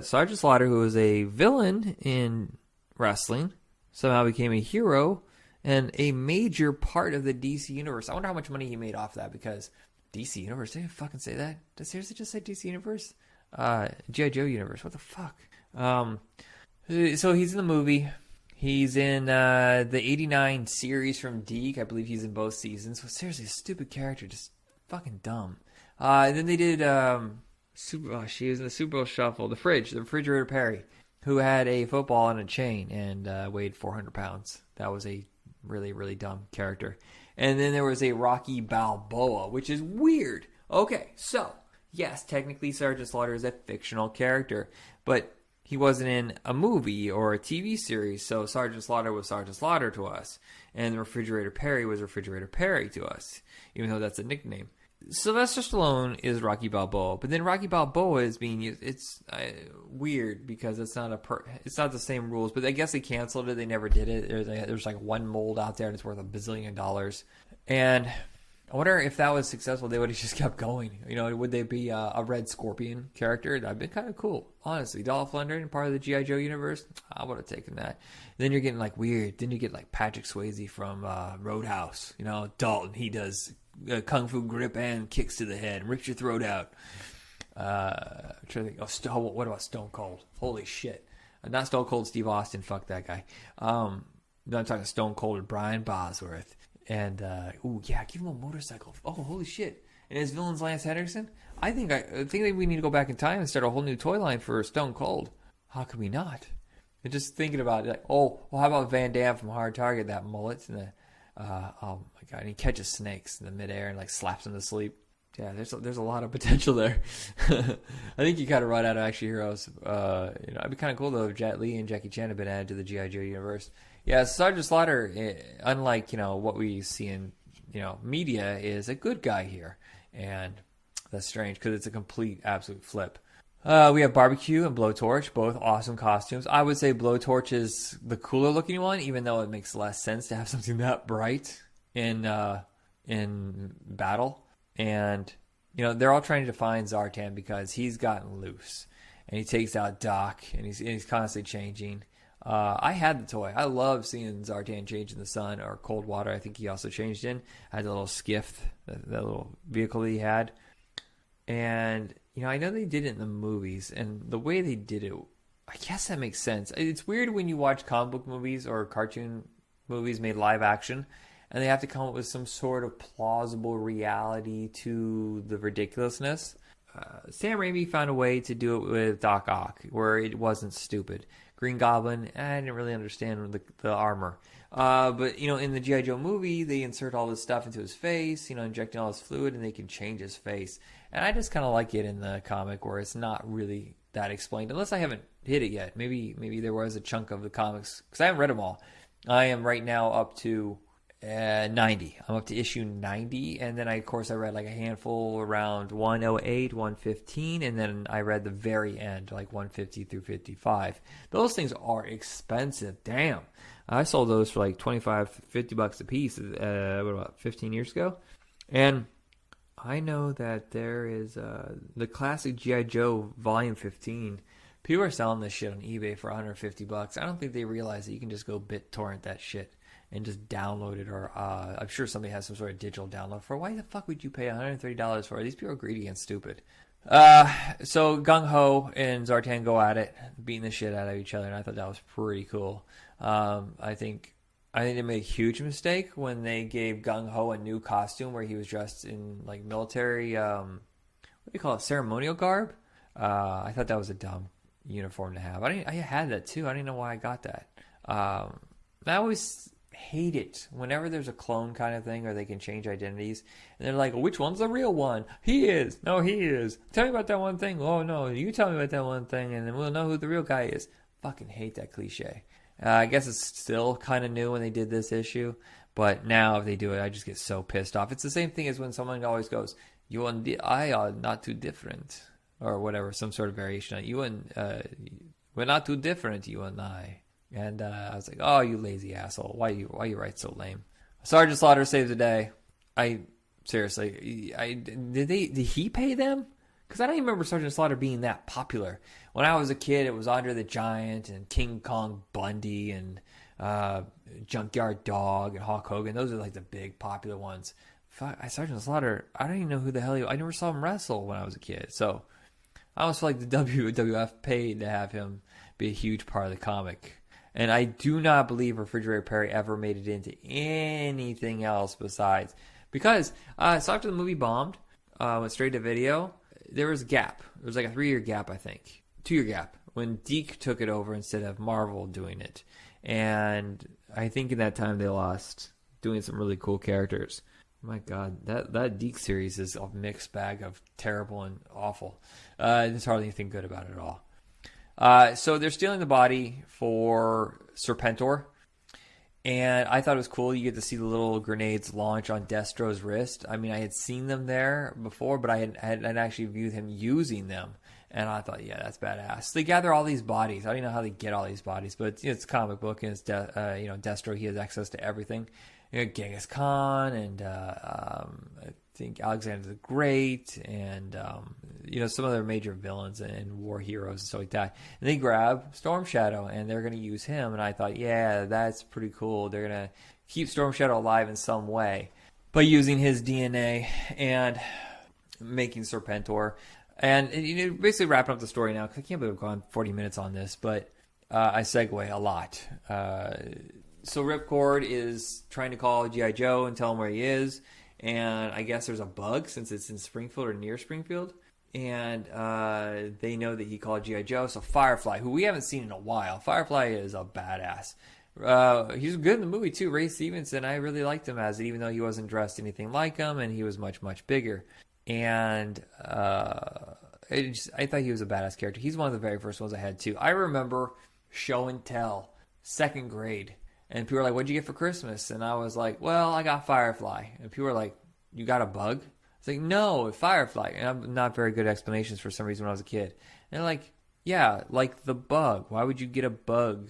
Sergeant Slaughter, who was a villain in wrestling, somehow became a hero, and a major part of the DC Universe. I wonder how much money he made off that, because DC Universe, did I fucking say that? Did I seriously just say DC Universe? G.I. Joe Universe, what the fuck? So he's in the movie. He's in the 89 series from Deke. I believe he's in both seasons. So seriously, a stupid character, just fucking dumb. And then they did... she was in the Super Bowl Shuffle. The Refrigerator Perry, who had a football on a chain and weighed 400 pounds. That was a really, really dumb character. And then there was a Rocky Balboa, which is weird. Okay, so, yes, technically Sergeant Slaughter is a fictional character, but he wasn't in a movie or a TV series, so Sergeant Slaughter was Sergeant Slaughter to us. And the Refrigerator Perry was Refrigerator Perry to us, even though that's a nickname. Sylvester Stallone is Rocky Balboa, but then Rocky Balboa is being used. It's weird because it's not it's not the same rules. But I guess they canceled it. They never did it. There's like one mold out there and it's worth $1 bazillion. And I wonder if that was successful, they would have just kept going. You know, would they be a Red Scorpion character? That'd been kind of cool, honestly. Dolph Lundgren, part of the G.I. Joe universe, I would have taken that. Then you're getting like weird. Then you get like Patrick Swayze from Roadhouse. You know, Dalton. He does kung fu grip and kicks to the head, rips your throat out. I'm trying to think. What about Stone Cold? Holy shit! Not Stone Cold Steve Austin. Fuck that guy. I'm talking Stone Cold and Brian Bosworth. And give him a motorcycle. Oh, holy shit! And his villain's Lance Henderson. I think that we need to go back in time and start a whole new toy line for Stone Cold. How could we not? And just thinking about it, like, how about Van Damme from Hard Target? That mullet and the oh my god, and he catches snakes in the midair and like slaps them to sleep. Yeah, there's a lot of potential there. I think you kind of run out of action heroes. It'd be kind of cool though if Jet Li and Jackie Chan had been added to the G.I. Joe universe. Yeah, Sergeant Slaughter, unlike what we see in media, is a good guy here, and that's strange because it's a complete absolute flip. We have Barbecue and Blowtorch, both awesome costumes. I would say Blowtorch is the cooler looking one, even though it makes less sense to have something that bright in battle. And they're all trying to find Zartan because he's gotten loose, and he takes out Doc, and he's constantly changing. I had the toy. I love seeing Zartan change in the sun or cold water. I think he also changed in. I had the little skiff, that little vehicle that he had. And, I know they did it in the movies, and the way they did it, I guess that makes sense. It's weird when you watch comic book movies or cartoon movies made live action, and they have to come up with some sort of plausible reality to the ridiculousness. Sam Raimi found a way to do it with Doc Ock, where it wasn't stupid. Green Goblin, I didn't really understand the armor. But, in the G.I. Joe movie, they insert all this stuff into his face, injecting all this fluid, and they can change his face. And I just kind of like it in the comic where it's not really that explained, unless I haven't hit it yet. Maybe there was a chunk of the comics, because I haven't read them all. I am right now up to 90. I'm up to issue 90, and then of course I read like a handful around 108, 115, and then I read the very end, like 150 through 55. Those things are expensive. Damn. I sold those for like 25, 50 bucks a piece, about 15 years ago. And I know that there is the classic G.I. Joe Volume 15. People are selling this shit on eBay for 150 bucks. I don't think they realize that you can just go BitTorrent that shit and just download it, or I'm sure somebody has some sort of digital download for it. Why the fuck would you pay $130 for it? These people are greedy and stupid. So Gung Ho and Zartan go at it, beating the shit out of each other, and I thought that was pretty cool. I think they made a huge mistake when they gave Gung Ho a new costume where he was dressed in like military, what do you call it, ceremonial garb. I thought that was a dumb uniform to have. I had that too. I didn't know why I got that. I always hate it whenever there's a clone kind of thing, or they can change identities, and they're like, which one's the real one? He is. No, he is. Tell me about that one thing. Oh no, you tell me about that one thing, and then we'll know who the real guy is. Fucking hate that cliche. I guess it's still kind of new when they did this issue, but now if they do it, I just get so pissed off. It's the same thing as when someone always goes, you and I are not too different, or whatever, some sort of variation on you and we're not too different, you and I. And I was like, oh, you lazy asshole. Why you write so lame? Sergeant Slaughter saves the day. Seriously, did he pay them? Because I don't even remember Sergeant Slaughter being that popular. When I was a kid, it was Andre the Giant and King Kong Bundy and Junkyard Dog and Hulk Hogan. Those are like the big popular ones. Sergeant Slaughter, I don't even know who the hell I never saw him wrestle when I was a kid. So I almost feel like the WWF paid to have him be a huge part of the comic. And I do not believe Refrigerator Perry ever made it into anything else besides. Because, so after the movie bombed, went straight to video, there was a gap. There was like a 3-year gap, I think. 2-year gap. When Deke took it over instead of Marvel doing it. And I think in that time they lost doing some really cool characters. My God, that Deke series is a mixed bag of terrible and awful. There's hardly anything good about it at all. So they're stealing the body for Serpentor, and I thought it was cool. You get to see the little grenades launch on Destro's wrist. I mean, I had seen them there before, but I had actually viewed him using them, and I thought, yeah, that's badass. They gather all these bodies. I don't know how they get all these bodies, but it's a comic book, and it's Destro. He has access to everything. Genghis Khan and I think Alexander the Great and some other major villains and war heroes and stuff like that. And they grab Storm Shadow and they're going to use him. And I thought, yeah, that's pretty cool. They're going to keep Storm Shadow alive in some way by using his DNA and making Serpentor. And basically wrapping up the story now, because I can't believe I've gone 40 minutes on this, but I segue a lot. So Ripcord is trying to call G.I. Joe and tell him where he is. And I guess there's a bug since it's in Springfield or near Springfield. And they know that he called G.I. Joe. So Firefly, who we haven't seen in a while. Firefly is a badass. He's good in the movie too. Ray Stevenson, I really liked him as it, even though he wasn't dressed anything like him. And he was much, much bigger. And I thought he was a badass character. He's one of the very first ones I had too. I remember Show and Tell, 2nd grade. And people were like, what'd you get for Christmas? And I was like, well, I got Firefly. And people were like, you got a bug? It's like, no, Firefly. And I'm not very good at explanations for some reason when I was a kid. And like, yeah, like the bug. Why would you get a bug?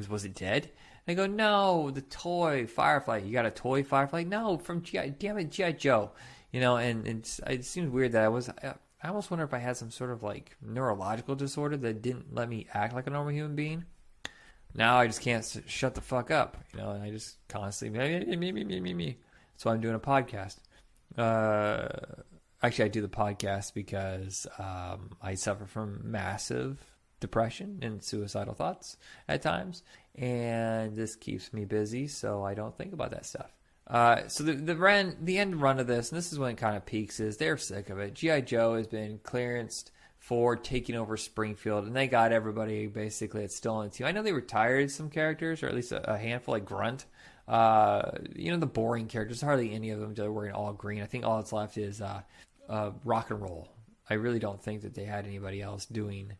Was it dead? And I go, no, the toy Firefly. You got a toy Firefly? No, from G.I. Joe. You know, and it seems weird that I almost wonder if I had some sort of like neurological disorder that didn't let me act like a normal human being. Now I just can't shut the fuck up, you know, and I just constantly me. That's why I'm doing a podcast. Actually, I do the podcast because I suffer from massive depression and suicidal thoughts at times, and this keeps me busy, so I don't think about that stuff. So the end run of this, and this is when it kind of peaks, is they're sick of it. G.I. Joe has been clearanced for taking over Springfield, and they got everybody basically that's still on the team. I know they retired some characters, or at least a handful, like Grunt. You know, the boring characters, hardly any of them that are wearing all green. I think all that's left is Rock and Roll. I really don't think that they had anybody else doing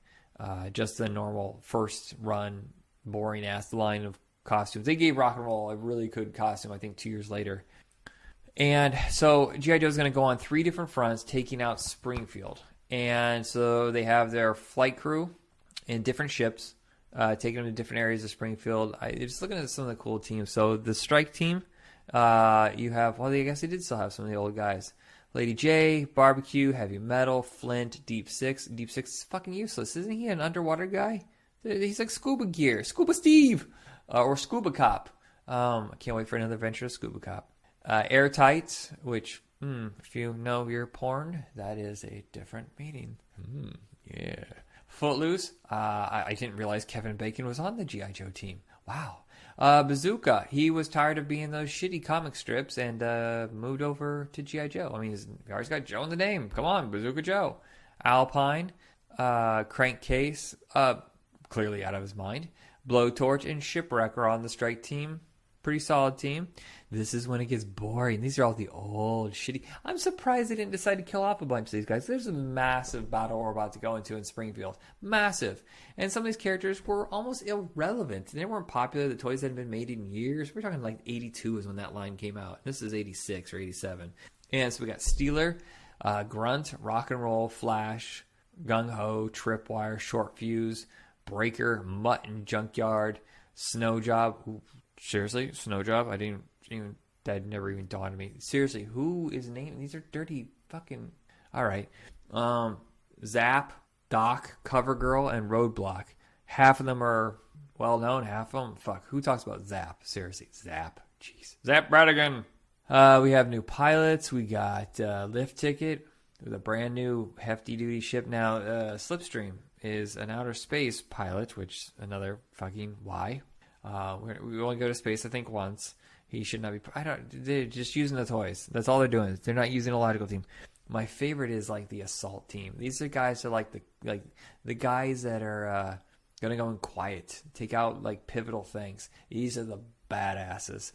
just the normal first run, boring ass line of costumes. They gave Rock and Roll a really good costume, I think, 2 years later. And so G.I. Joe's going to go on 3 different fronts, taking out Springfield. And so they have their flight crew in different ships, taking them to different areas of Springfield. Just looking at some of the cool teams. So the strike team, you have, well, I guess they did still have some of the old guys. Lady J, Barbecue, Heavy Metal, Flint, Deep Six. Deep Six is fucking useless. Isn't he an underwater guy? He's like Scuba Gear. Scuba Steve! Or Scuba Cop. I can't wait for another adventure of Scuba Cop. Airtight, which, if you know your porn, that is a different meaning. Yeah. Footloose. I didn't realize Kevin Bacon was on the G.I. Joe team. Wow. Bazooka. He was tired of being those shitty comic strips and moved over to G.I. Joe. I mean, he's always got Joe in the name. Come on, Bazooka Joe. Alpine. Crankcase. Clearly out of his mind. Blowtorch and Shipwreck are on the strike team. Pretty solid team. This is when it gets boring. These are all the old, shitty... I'm surprised they didn't decide to kill off a bunch of these guys. There's a massive battle we're about to go into in Springfield. Massive. And some of these characters were almost irrelevant. They weren't popular. The toys hadn't been made in years. We're talking like 82 is when that line came out. This is 86 or 87. And so we got Steeler, Grunt, Rock and Roll, Flash, Gung Ho, Tripwire, Short Fuse, Breaker, Mutt and Junkyard, Snow Job. Ooh, seriously, Snow Job? That never even dawned on me. Seriously, who is naming these? Are dirty fucking. All right. Zap, Doc, Covergirl, and Roadblock. Half of them are well known. Half of them, fuck. Who talks about Zap? Seriously, Zap. Jeez. Zap Bradigan. We have new pilots. We got Lift Ticket with a brand new hefty duty ship now. Slipstream is an outer space pilot, which another fucking why. We only go to space, I think, once. He should not be. They're just using the toys. That's all they're doing. They're not using a logical team. My favorite is like the assault team. These are guys that are like the guys that are gonna go in quiet, take out like pivotal things. These are the badasses.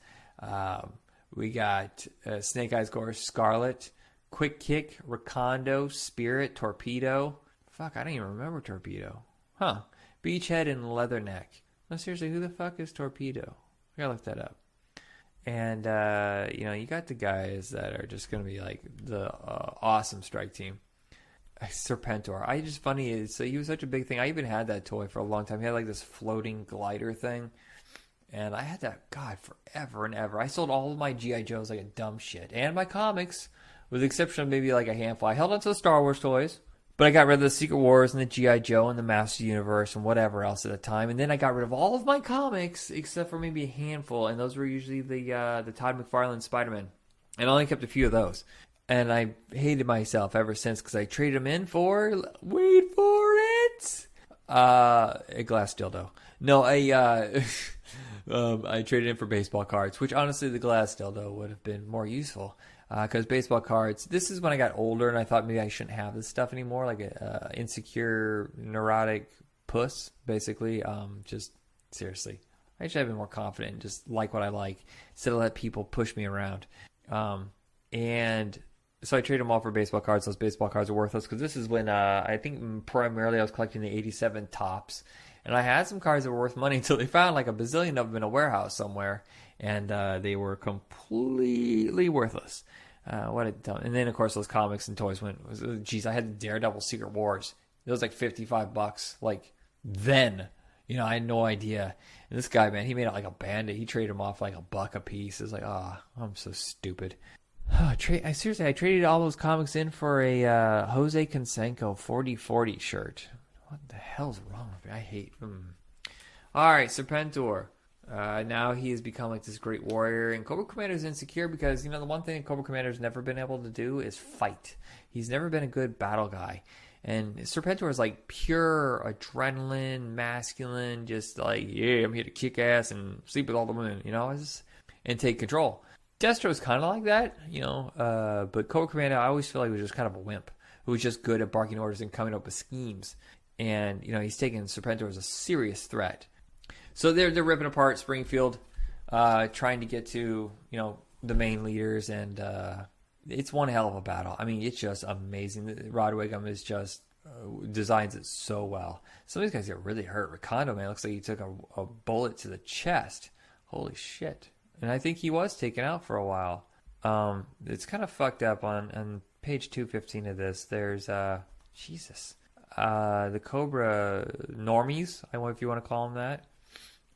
We got Snake Eyes Gore, Scarlet, Quick Kick, Recondo, Spirit, Torpedo. Fuck, I don't even remember Torpedo. Huh? Beachhead and Leatherneck. No, seriously, who the fuck is Torpedo? I gotta look that up. And, you got the guys that are just going to be like the awesome strike team. Serpentor. So he was such a big thing. I even had that toy for a long time. He had like this floating glider thing. And I had that, God, forever and ever. I sold all of my G.I. Joes like a dumb shit. And my comics, with the exception of maybe like a handful. I held on to the Star Wars toys. But I got rid of the Secret Wars and the G.I. Joe and the Master Universe and whatever else at the time. And then I got rid of all of my comics except for maybe a handful. And those were usually the Todd McFarlane Spider-Man. And I only kept a few of those. And I hated myself ever since because I traded them in for... Wait for it! A glass dildo. No, I traded in for baseball cards, which honestly the glass dildo would have been more useful. Because baseball cards, this is when I got older and I thought maybe I shouldn't have this stuff anymore, like a insecure, neurotic puss, basically. Just seriously, I should have been more confident and just like what I like instead of let people push me around. And so I traded them all for baseball cards. Those baseball cards are worthless because this is when I think primarily I was collecting the 87 Topps. And I had some cards that were worth money until they found like a bazillion of them in a warehouse somewhere. And they were completely worthless. What a dumb. And then, of course, those comics and toys went, geez, I had the Daredevil Secret Wars. It was like $55. Like then, I had no idea. And this guy, man, he made it like a bandit. He traded him off like $1 a piece. It's like, I'm so stupid. I traded all those comics in for a Jose Canseco 40/40 shirt. What the hell's wrong with me? I hate him. All right, Serpentor. Now he has become like this great warrior, and Cobra Commander's insecure because, the one thing Cobra Commander's never been able to do is fight. He's never been a good battle guy. And Serpentor is like pure adrenaline, masculine, just like, yeah, I'm here to kick ass and sleep with all the women, and take control. Destro's kind of like that, but Cobra Commander, I always feel like he was just kind of a wimp who was just good at barking orders and coming up with schemes. And, he's taking Serpentor as a serious threat. So they're ripping apart Springfield, trying to get to, the main leaders, and it's one hell of a battle. I mean, it's just amazing. Rod Wiggum is just designs it so well. Some of these guys get really hurt. Recondo, man, looks like he took a bullet to the chest. Holy shit. And I think he was taken out for a while. It's kind of fucked up on page 215 of this. There's, Jesus. The Cobra normies, I wonder if you want to call them that,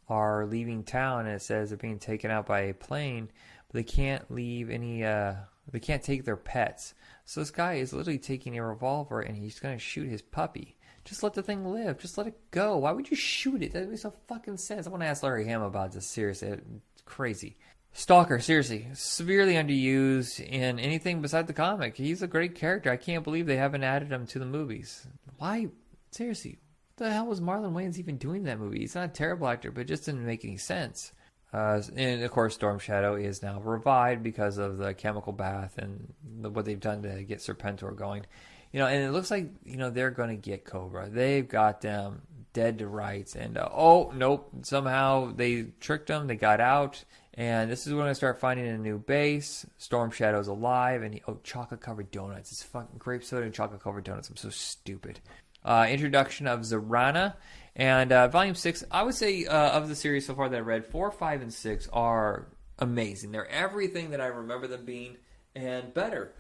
are leaving town, and it says they're being taken out by a plane, but they can't leave any, they can't take their pets. So this guy is literally taking a revolver, and he's going to shoot his puppy. Just let the thing live. Just let it go. Why would you shoot it? That makes no fucking sense. I want to ask Larry Hamill about this. Seriously, it's crazy. Stalker, seriously, severely underused in anything beside the comic. He's a great character. I can't believe they haven't added him to the movies. Why? Seriously, what the hell was Marlon Wayans even doing in that movie? He's not a terrible actor, but it just didn't make any sense. And of course, Storm Shadow is now revived because of the chemical bath and what they've done to get Serpentor going. And it looks like, they're going to get Cobra. They've got them dead to rights. And, nope, somehow they tricked them. They got out. And this is when I start finding a new base. Storm Shadow's alive. And, chocolate-covered donuts. It's fucking grape soda and chocolate-covered donuts. I'm so stupid. Introduction of Zarana. And Volume 6, I would say of the series so far that I read, 4, 5, and 6 are amazing. They're everything that I remember them being and better.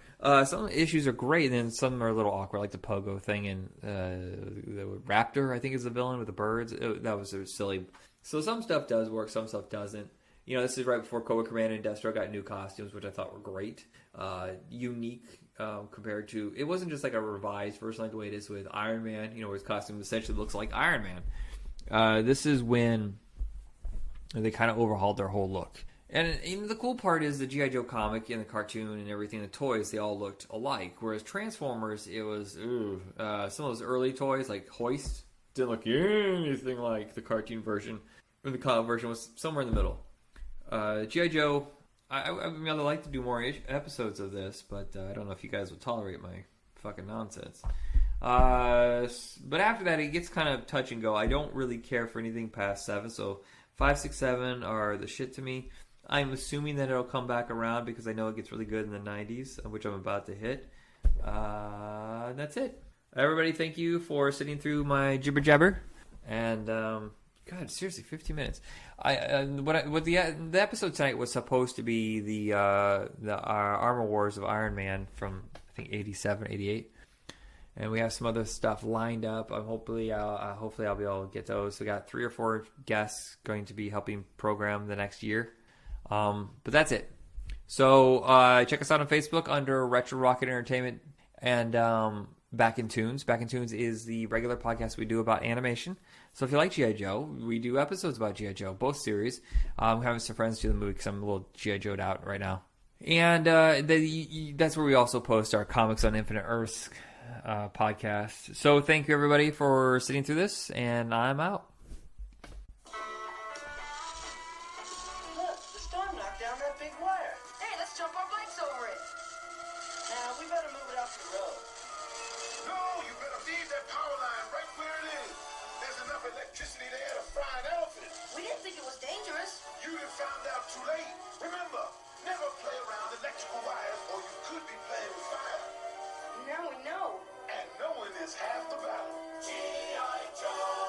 Some issues are great, and then some are a little awkward, like the Pogo thing, and the Raptor, I think, is the villain with the birds. That was silly. So some stuff does work, some stuff doesn't. This is right before Cobra Commander and Destro got new costumes, which I thought were great. Unique compared to... It wasn't just like a revised version like the way it is with Iron Man, where his costume essentially looks like Iron Man. This is when they kind of overhauled their whole look. And the cool part is the G.I. Joe comic and the cartoon and everything, the toys, they all looked alike. Whereas Transformers, it was, some of those early toys, like Hoist, didn't look anything like the cartoon version. Or the comic version was somewhere in the middle. G.I. Joe, I mean, I'd like to do more episodes of this, but I don't know if you guys would tolerate my fucking nonsense. But after that, it gets kind of touch and go. I don't really care for anything past 7, so 5, 6, 7 are the shit to me. I'm assuming that it'll come back around because I know it gets really good in the 90s, which I'm about to hit. That's it. Everybody, thank you for sitting through my jibber jabber. And, God, seriously, 15 minutes. The episode tonight was supposed to be the Armor Wars of Iron Man from, I think, 87, 88. And we have some other stuff lined up. Hopefully I'll be able to get those. We got 3 or 4 guests going to be helping program the next year. But that's it. So check us out on Facebook under Retro Rocket Entertainment and Back in Tunes. Back in Tunes is the regular podcast we do about animation. So if you like G.I. Joe, we do episodes about G.I. Joe, both series. I'm having some friends do the movie because I'm a little G.I. Joe'd out right now. And that's where we also post our Comics on Infinite Earths podcast. So thank you everybody for sitting through this, and I'm out. Look, the storm knocked down that big wire. Hey, let's jump our bikes over it. Now, we better move it off the road. No, you better leave that power line right where it is. There's enough electricity there to fry an elephant. We didn't think it was dangerous. You done found out too late. Remember, never play around electrical wires or you could be playing with fire. Now we know. And knowing is half the battle. G.I. Joe!